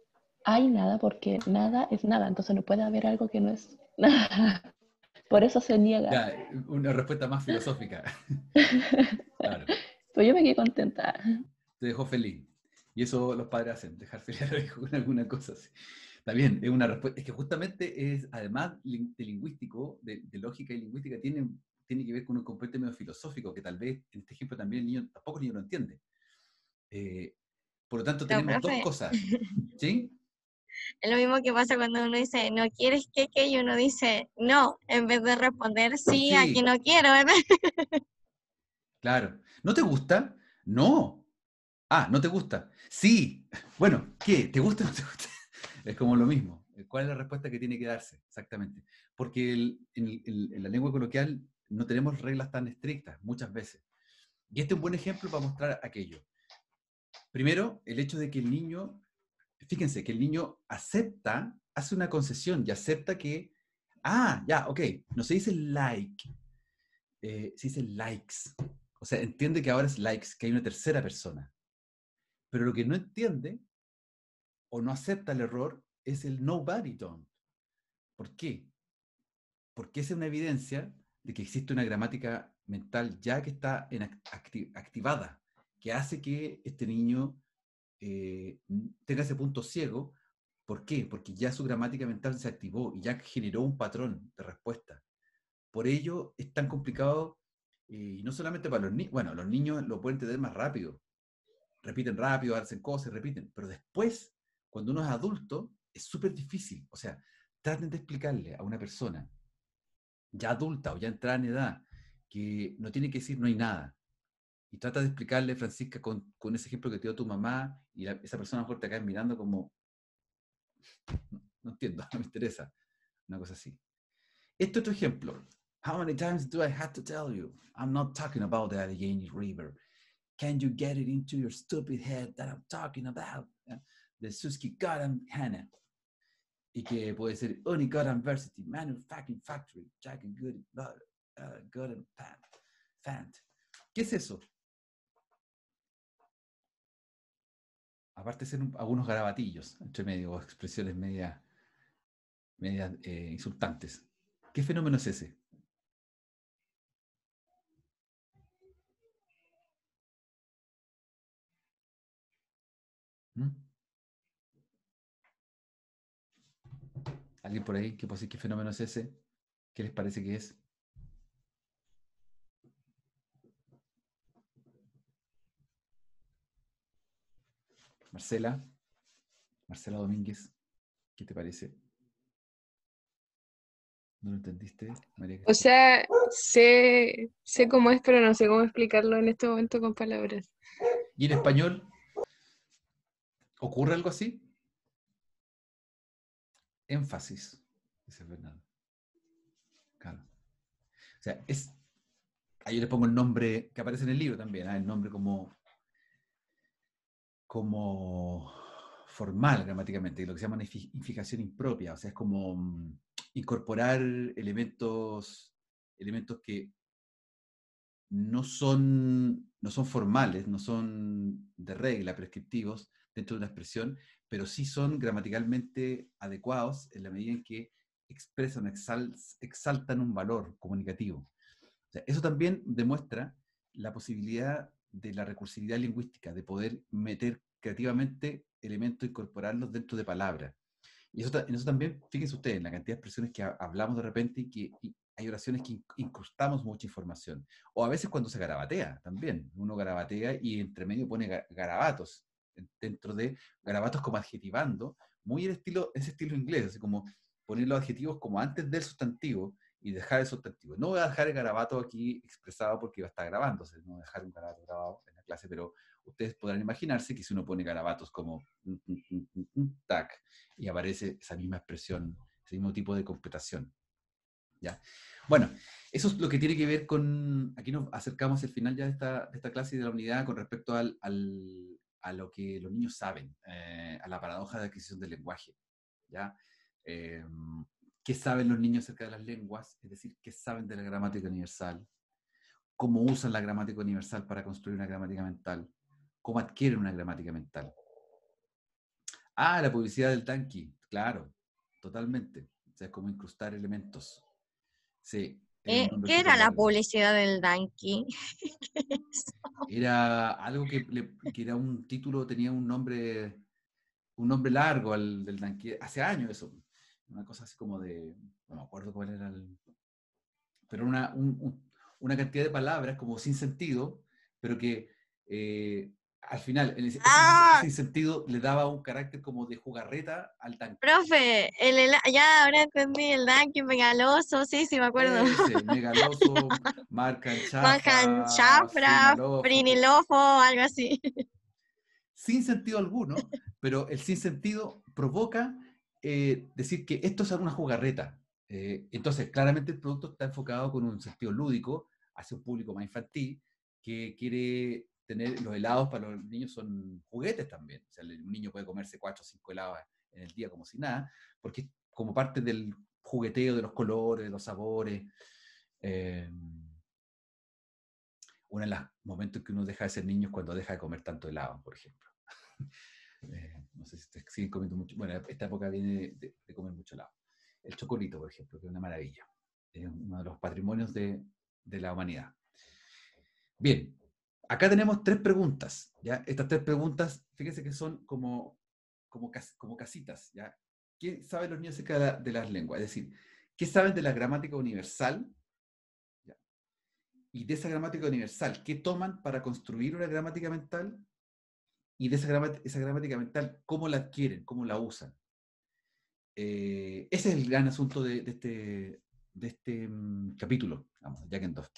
hay nada, porque nada es nada, entonces no puede haber algo que no es nada. Por eso se niega. Ya, una respuesta más filosófica. Claro. Pero yo me quedé contenta. Te dejó feliz. Y eso los padres hacen, dejar feliz a los hijos con alguna cosa así. Está bien, es una respuesta. Es que justamente es, además de lingüístico, de lógica y lingüística, tiene que ver con un componente medio filosófico, que tal vez en este ejemplo también tampoco el niño lo entiende. Por lo tanto, Pero, tenemos dos profe, cosas. ¿Sí? es lo mismo que pasa cuando uno dice, no quieres que, y uno dice, no, en vez de responder, sí, aquí Sí, no quiero, ¿verdad? claro. ¿No te gusta? No. Ah, ¿no te gusta? Sí. Bueno, ¿qué? ¿Te gusta o no te gusta? Es como lo mismo. ¿Cuál es la respuesta que tiene que darse? Exactamente. Porque en la lengua coloquial no tenemos reglas tan estrictas muchas veces. Y este es un buen ejemplo para mostrar aquello. Primero, el hecho de que el niño, fíjense, que el niño hace una concesión y acepta que, ya, ok, no se dice like, se dice likes. O sea, entiende que ahora es likes, que hay una tercera persona. Pero lo que no entiende o no acepta el error es el nobody don't. ¿Por qué? Porque esa es una evidencia de que existe una gramática mental ya que está activada, que hace que este niño tenga ese punto ciego. ¿Por qué? Porque ya su gramática mental se activó y ya generó un patrón de respuesta. Por ello es tan complicado, y no solamente para los niños, bueno, los niños lo pueden entender más rápido, repiten rápido, hacen cosas, repiten, pero después, cuando uno es adulto, es súper difícil. O sea, traten de explicarle a una persona ya adulta o ya entrada en edad que no tiene que decir no hay nada. Y trata de explicarle, Francisca, con ese ejemplo que te dio tu mamá, y esa persona a lo mejor te acaba mirando como, no entiendo, no me interesa. Una cosa así. Este otro ejemplo. How many times do I have to tell you? I'm not talking about the Allegheny River. Can you get it into your stupid head that I'm talking about? The Susquehanna Hannah. Y que puede ser Unicode University, Manufacturing Factory, Jack and Good and Fant. ¿Qué es eso? Aparte de ser algunos garabatillos entre medio, o expresiones media medias insultantes. ¿Qué fenómeno es ese? ¿Mm? ¿Alguien por ahí que puede decir qué fenómeno es ese? ¿Qué les parece que es? Marcela Domínguez, ¿qué te parece? ¿No lo entendiste, María O Cristina? sea, sé cómo es, pero no sé cómo explicarlo en este momento con palabras. ¿Y en español ocurre algo así? Énfasis, dice Fernando. Claro. O sea, ahí yo le pongo el nombre que aparece en el libro también, el nombre como formal gramáticamente, lo que se llama una fijación impropia, o sea, es como incorporar elementos que no son formales, no son de regla, prescriptivos dentro de una expresión, pero sí son gramaticalmente adecuados en la medida en que expresan, exaltan un valor comunicativo. O sea, eso también demuestra la posibilidad de la recursividad lingüística, de poder meter creativamente elementos, incorporarlos dentro de palabras. Y en eso también, fíjense ustedes, en la cantidad de expresiones que hablamos de repente y hay oraciones que incrustamos mucha información. O a veces cuando se garabatea también. Uno garabatea y entre medio pone garabatos, dentro de garabatos como adjetivando, muy ese estilo inglés, así como poner los adjetivos como antes del sustantivo y dejar el sustantivo. No voy a dejar el garabato aquí expresado porque va a estar grabándose, no voy a dejar un garabato grabado en la clase, pero ustedes podrán imaginarse que si uno pone garabatos como tac, y aparece esa misma expresión, ese mismo tipo de completación. ¿Ya? Bueno, eso es lo que tiene que ver con, aquí nos acercamos al final ya de esta clase y de la unidad con respecto a lo que los niños saben, a la paradoja de adquisición del lenguaje. ¿Ya? ¿Qué saben los niños acerca de las lenguas? Es decir, ¿qué saben de la gramática universal? ¿Cómo usan la gramática universal para construir una gramática mental? ¿Cómo adquieren una gramática mental? Ah, la publicidad del Tanki, claro, totalmente. O sea, es como incrustar elementos. Sí, es un nombre ¿Qué súper era la largo. publicidad del Danky? Era algo que era un título, tenía un nombre largo del Tanki. Hace años eso. Una cosa así como de, no me acuerdo cuál era pero una cantidad de palabras como sin sentido, pero que al final ese ¡Ah! sin sentido le daba un carácter como de jugarreta al Tanki. Profe, ya ahora entendí, el Danky megaloso, sí, me acuerdo. Ese, megaloso, marcan Manjan chafa, chafra, frinolofo, frinilofo, algo así. sin sentido alguno, pero el sin sentido provoca decir que esto es una jugarreta. Entonces, claramente el producto está enfocado con un sentido lúdico hacia un público más infantil que quiere tener los helados para los niños son juguetes también. O sea, un niño puede comerse 4 o 5 helados en el día como si nada, porque es como parte del jugueteo de los colores, de los sabores. Uno de los momentos que uno deja de ser niño es cuando deja de comer tanto helado, por ejemplo. No sé si ustedes siguen comiendo mucho. Bueno, esta época viene de comer mucho helado. El chocolito, por ejemplo, que es una maravilla. Es uno de los patrimonios de la humanidad. Bien, acá tenemos 3 preguntas. ¿Ya? Estas 3 preguntas, fíjense que son como casitas. ¿Ya? ¿Qué saben los niños acerca de las lenguas? Es decir, ¿qué saben de la gramática universal? ¿Ya? Y de esa gramática universal, ¿qué toman para construir una gramática mental? Y de esa gramática mental, ¿cómo la adquieren? ¿Cómo la usan? Ese es el gran asunto de este capítulo, vamos, Jack and Duff.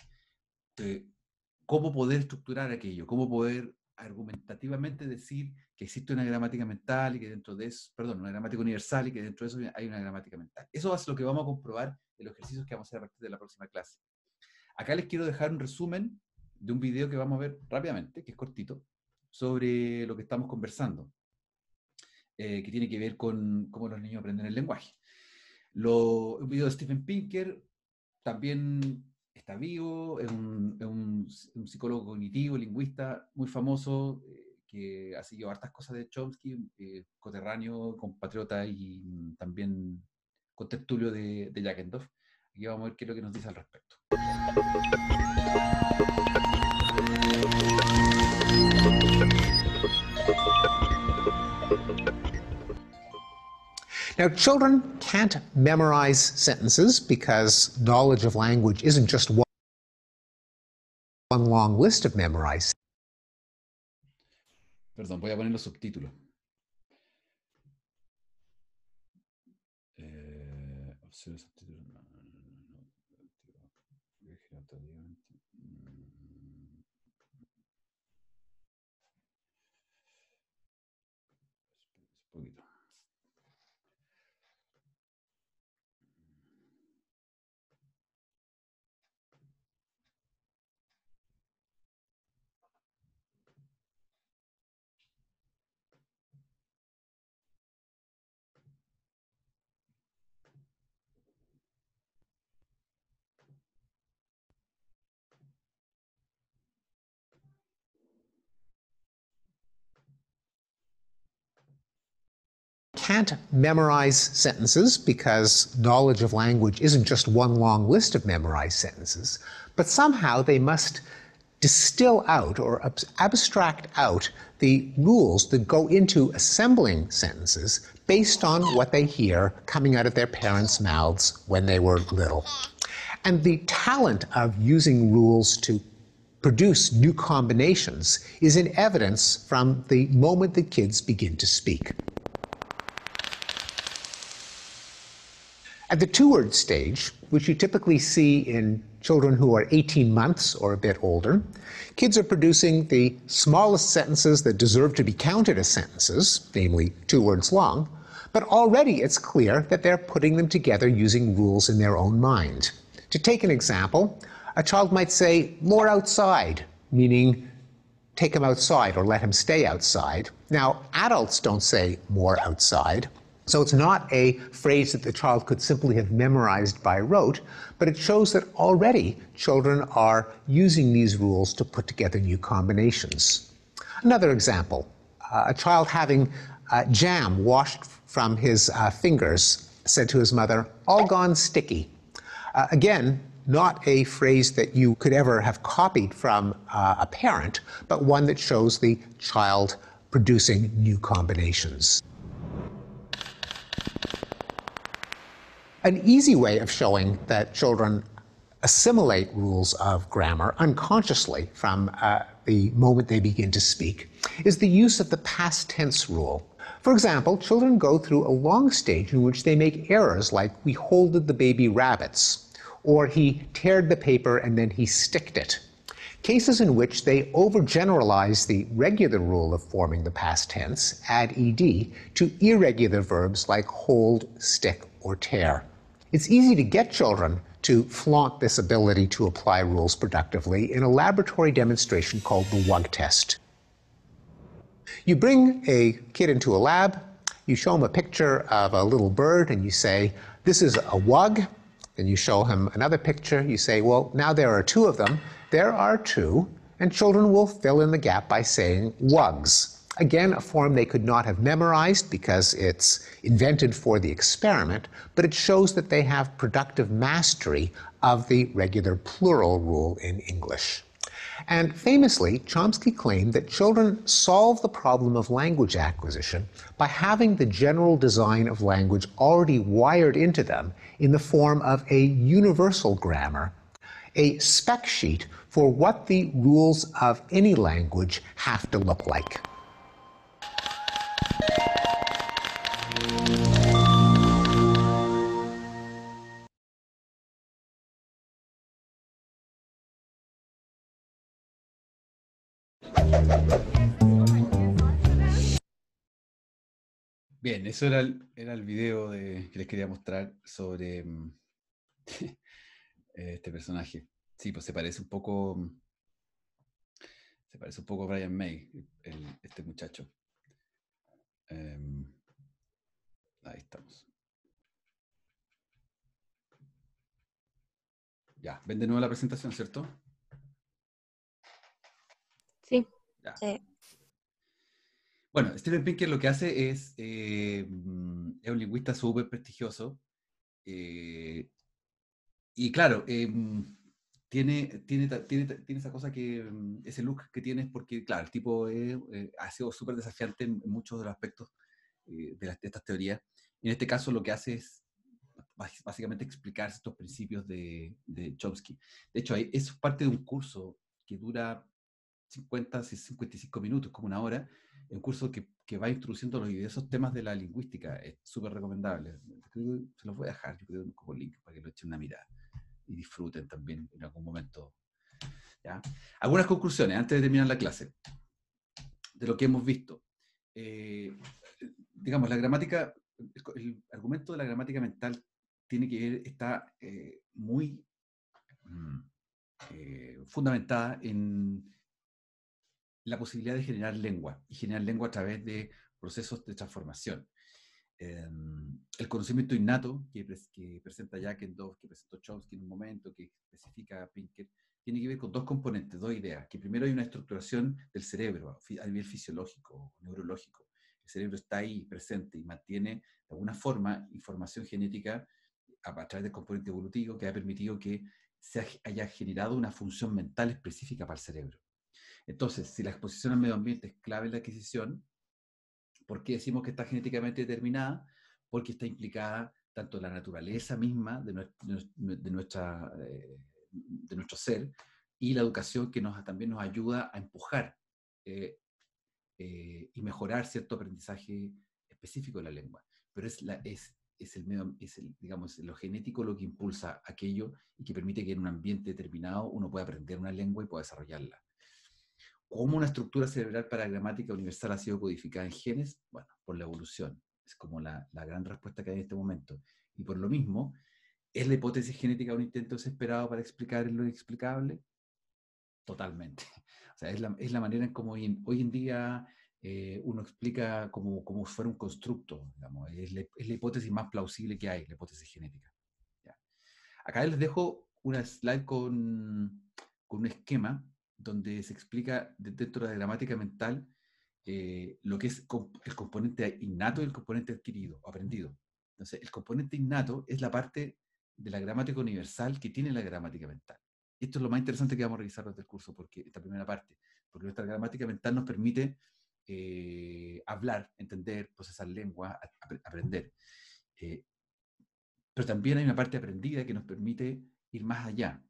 ¿Cómo poder estructurar aquello? ¿Cómo poder argumentativamente decir que existe una gramática mental y que dentro de eso, perdón, una gramática universal y que dentro de eso hay una gramática mental? Eso es lo que vamos a comprobar en los ejercicios que vamos a hacer a partir de la próxima clase. Acá les quiero dejar un resumen de un video que vamos a ver rápidamente, que es cortito, sobre lo que estamos conversando, que tiene que ver con cómo los niños aprenden el lenguaje. Un video de Steven Pinker también está vivo, es un psicólogo cognitivo, lingüista muy famoso, que ha seguido hartas cosas de Chomsky, coterráneo, compatriota y también contertulio de Jackendorf. Aquí vamos a ver qué es lo que nos dice al respecto. Now, children can't memorize sentences because knowledge of language isn't just one long list of memorized. Perdón, voy a poner los subtítulos. Observe subtítulos. Un poquito. Can't memorize sentences because knowledge of language isn't just one long list of memorized sentences, but somehow they must distill out or abstract out the rules that go into assembling sentences based on what they hear coming out of their parents' mouths when they were little. And the talent of using rules to produce new combinations is in evidence from the moment that kids begin to speak. At the two-word stage, which you typically see in children who are 18 months or a bit older, kids are producing the smallest sentences that deserve to be counted as sentences, namely 2 words long, but already it's clear that they're putting them together using rules in their own mind. To take an example, a child might say, "More outside," meaning take him outside or let him stay outside. Now, adults don't say "more outside." So it's not a phrase that the child could simply have memorized by rote, but it shows that already children are using these rules to put together new combinations. Another example, a child having jam washed from his fingers said to his mother, "All gone sticky." Again, not a phrase that you could ever have copied from a parent, but one that shows the child producing new combinations. An easy way of showing that children assimilate rules of grammar unconsciously from the moment they begin to speak is the use of the past tense rule. For example, children go through a long stage in which they make errors like "we holded the baby rabbits," or "he teared the paper and then he sticked it." Cases in which they overgeneralize the regular rule of forming the past tense, add ed, to irregular verbs like hold, stick, or tear. It's easy to get children to flaunt this ability to apply rules productively in a laboratory demonstration called the WUG test. You bring a kid into a lab, you show him a picture of a little bird, and you say, "This is a WUG." Then you show him another picture, you say, "Well, now there are 2 of them." There are 2, and children will fill in the gap by saying WUGs. Again, a form they could not have memorized because it's invented for the experiment, but it shows that they have productive mastery of the regular plural rule in English. And famously, Chomsky claimed that children solve the problem of language acquisition by having the general design of language already wired into them in the form of a universal grammar, a spec sheet for what the rules of any language have to look like. Bien, eso era el video que les quería mostrar sobre este personaje. Sí, pues se parece un poco a Brian May, este muchacho. Ahí estamos. Ya, ven de nuevo la presentación, ¿cierto? Sí. Ya. Sí. Bueno, Steven Pinker lo que hace es un lingüista súper prestigioso Y claro, tiene esa cosa que, ese look que tiene es porque, claro, el tipo ha sido súper desafiante en muchos de los aspectos de estas teorías. En este caso lo que hace es básicamente explicar estos principios de Chomsky. De hecho, es parte de un curso que dura 55 minutos, como una hora, un curso que va introduciendo los diversos temas de la lingüística. Es súper recomendable. Se los voy a dejar, yo creo, como link para que lo echen una mirada y disfruten también en algún momento. ¿Ya? Algunas conclusiones antes de terminar la clase de lo que hemos visto. Digamos, la gramática, el argumento de la gramática mental tiene que ver, está muy fundamentada en la posibilidad de generar lengua, y generar lengua a través de procesos de transformación. El conocimiento innato que presenta Jackendorf, que presentó Chomsky en un momento, que especifica Pinker, tiene que ver con dos componentes, dos ideas. Que primero hay una estructuración del cerebro a nivel fisiológico, neurológico. El cerebro está ahí presente y mantiene de alguna forma información genética a través del componente evolutivo que ha permitido que se haya generado una función mental específica para el cerebro. Entonces, si la exposición al medio ambiente es clave en la adquisición, ¿por qué decimos que está genéticamente determinada? Porque está implicada tanto en la naturaleza misma de nuestro ser y la educación que también nos ayuda a empujar y mejorar cierto aprendizaje específico de la lengua. Pero digamos, lo genético lo que impulsa aquello y que permite que en un ambiente determinado uno pueda aprender una lengua y pueda desarrollarla. ¿Cómo una estructura cerebral para gramática universal ha sido codificada en genes? Bueno, por la evolución. Es como la gran respuesta que hay en este momento. Y por lo mismo, ¿es la hipótesis genética un intento desesperado para explicar lo inexplicable? Totalmente. O sea, es la manera en cómo hoy en día uno explica como si fuera un constructo, digamos. Es la hipótesis más plausible que hay, la hipótesis genética. ¿Ya? Acá les dejo una slide con un esquema donde se explica dentro de la gramática mental lo que es el componente innato y el componente adquirido o aprendido. Entonces, el componente innato es la parte de la gramática universal que tiene la gramática mental. Esto es lo más interesante que vamos a revisar durante el curso, porque esta primera parte, porque nuestra gramática mental nos permite hablar, entender, procesar lengua, aprender. Pero también hay una parte aprendida que nos permite ir más allá.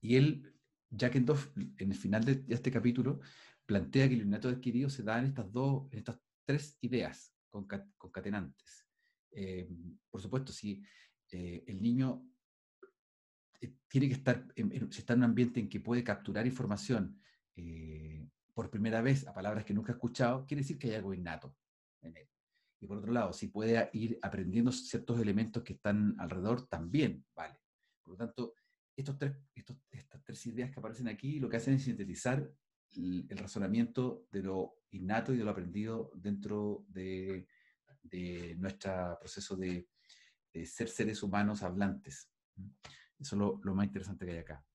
Y Jackendorf, en el final de este capítulo, plantea que el innato adquirido se da en estas tres ideas concatenantes. Por supuesto, si el niño tiene que estar, si está en un ambiente en que puede capturar información por primera vez a palabras que nunca ha escuchado, quiere decir que hay algo innato en él. Y por otro lado, si puede ir aprendiendo ciertos elementos que están alrededor, también vale. Por lo tanto, estas tres ideas que aparecen aquí lo que hacen es sintetizar el razonamiento de lo innato y de lo aprendido dentro de nuestro proceso de ser seres humanos hablantes. Eso es lo más interesante que hay acá.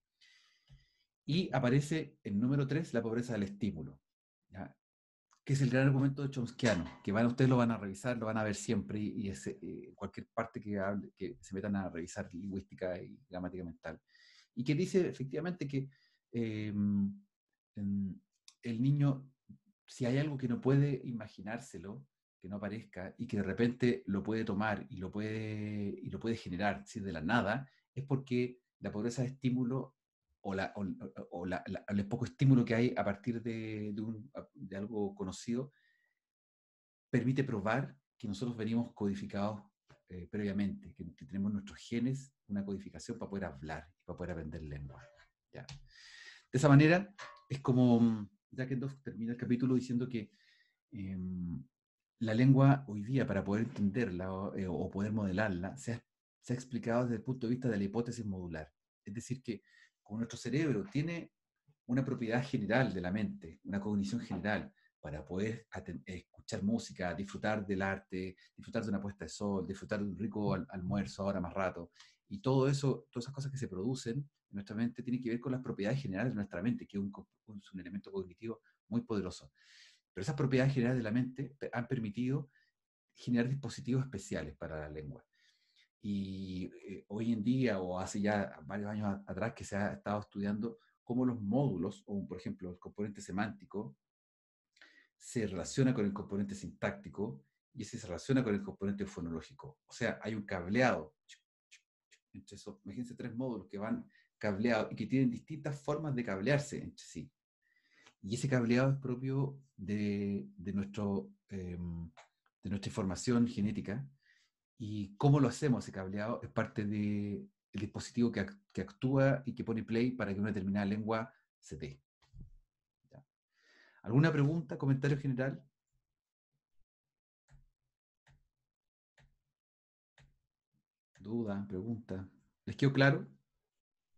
Y aparece en número 3 la pobreza del estímulo, ¿ya? Que es el gran argumento de Chomskiano, que ustedes lo van a revisar, lo van a ver siempre, y cualquier parte que se metan a revisar lingüística y gramática mental. Y que dice efectivamente que el niño, si hay algo que no puede imaginárselo, que no aparezca, y que de repente lo puede tomar y lo puede generar, si de la nada, es porque la pobreza de estímulo o el poco estímulo que hay a partir de algo conocido permite probar que nosotros venimos codificados previamente, que tenemos nuestros genes, una codificación para poder hablar y para poder aprender lengua. ¿Ya? De esa manera, es como Jackendorf termina el capítulo diciendo que la lengua hoy día, para poder entenderla o poder modelarla, se ha explicado desde el punto de vista de la hipótesis modular. Es decir, que como nuestro cerebro tiene una propiedad general de la mente, una cognición general, para poder escuchar música, disfrutar del arte, disfrutar de una puesta de sol, disfrutar de un rico almuerzo ahora más rato, y todo eso, todas esas cosas que se producen en nuestra mente tienen que ver con las propiedades generales de nuestra mente, que es un elemento cognitivo muy poderoso. Pero esas propiedades generales de la mente han permitido generar dispositivos especiales para la lengua. Y hoy en día, o hace ya varios años atrás, que se ha estado estudiando cómo los módulos, o por ejemplo el componente semántico, se relaciona con el componente sintáctico, y ese se relaciona con el componente fonológico. O sea, hay un cableado entre esos, imagínense 3 módulos que van cableados y que tienen distintas formas de cablearse entre sí. Y ese cableado es propio de nuestra información genética. Y cómo lo hacemos ese cableado es parte del dispositivo que actúa y que pone play para que una determinada lengua se dé. ¿Ya? ¿Alguna pregunta, comentario general? ¿Duda, pregunta? ¿Les quedó claro?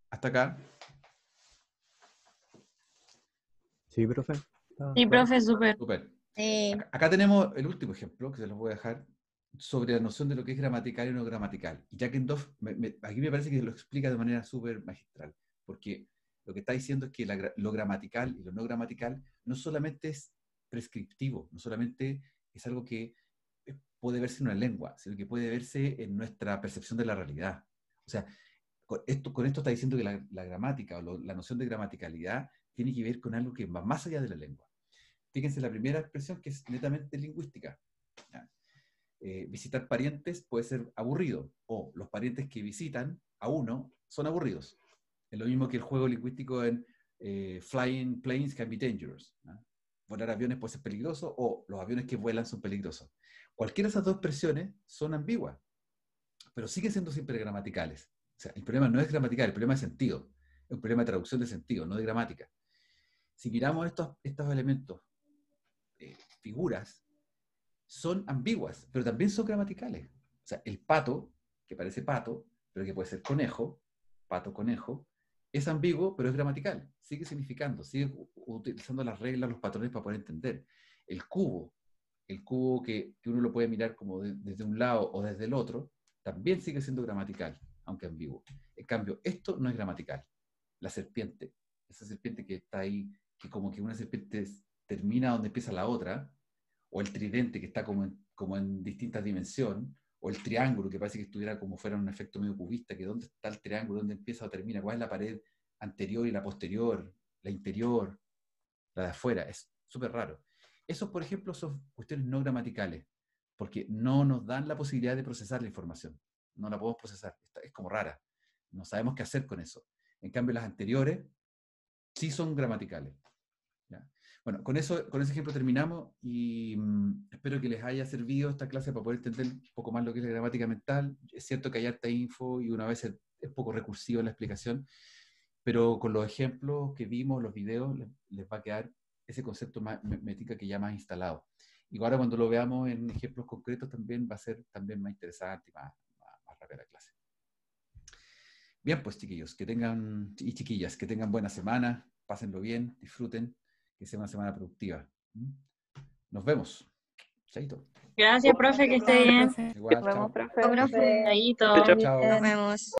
¿Hasta acá? Sí, profe. Sí, profe, súper. Súper. Sí. Acá tenemos el último ejemplo, que se los voy a dejar, sobre la noción de lo que es gramatical y no gramatical. Y Jackendorf, aquí me parece que lo explica de manera súper magistral, porque lo que está diciendo es que lo gramatical y lo no gramatical no solamente es prescriptivo, no solamente es algo que puede verse en una lengua, sino que puede verse en nuestra percepción de la realidad. O sea, con esto está diciendo que la gramática o la noción de gramaticalidad tiene que ver con algo que va más allá de la lengua. Fíjense la primera expresión, que es netamente lingüística. Visitar parientes puede ser aburrido, o los parientes que visitan a uno son aburridos. Es lo mismo que el juego lingüístico en flying planes can be dangerous. Volar aviones puede ser peligroso, o los aviones que vuelan son peligrosos. Cualquiera de esas dos expresiones son ambiguas, pero siguen siendo siempre gramaticales. O sea, el problema no es gramatical, el problema es sentido. Es un problema de traducción de sentido, no de gramática. Si miramos estos elementos, figuras, son ambiguas, pero también son gramaticales. O sea, el pato, que parece pato, pero que puede ser conejo, pato, conejo, es ambiguo, pero es gramatical. Sigue significando, sigue utilizando las reglas, los patrones para poder entender. El cubo que uno lo puede mirar como desde un lado o desde el otro, también sigue siendo gramatical, aunque ambiguo. En cambio, esto no es gramatical. La serpiente, esa serpiente que está ahí, que como que una serpiente termina donde empieza la otra, o el tridente que está como en distintas dimensiones, o el triángulo que parece que estuviera como fuera un efecto medio cubista, que dónde está el triángulo, dónde empieza o termina, cuál es la pared anterior y la posterior, la interior, la de afuera, es súper raro. Esos, por ejemplo, son cuestiones no gramaticales, porque no nos dan la posibilidad de procesar la información, no la podemos procesar, es como rara, no sabemos qué hacer con eso. En cambio, las anteriores sí son gramaticales. ¿Ya? Bueno, con ese ejemplo terminamos y espero que les haya servido esta clase para poder entender un poco más lo que es la gramática mental. Es cierto que hay harta info y una vez es poco recursiva la explicación, pero con los ejemplos que vimos, los videos, les va a quedar ese concepto métrica que ya más instalado. Y ahora cuando lo veamos en ejemplos concretos también va a ser también más interesante y más rápida la clase. Bien, pues chiquillos, y chiquillas, que tengan buena semana, pásenlo bien, disfruten, que sea una semana productiva. Nos vemos. Chaito. Gracias, profe, que esté bien. Igual, Nos vemos, chao. profe. Chaito. Chao, chao. Chao. Nos vemos.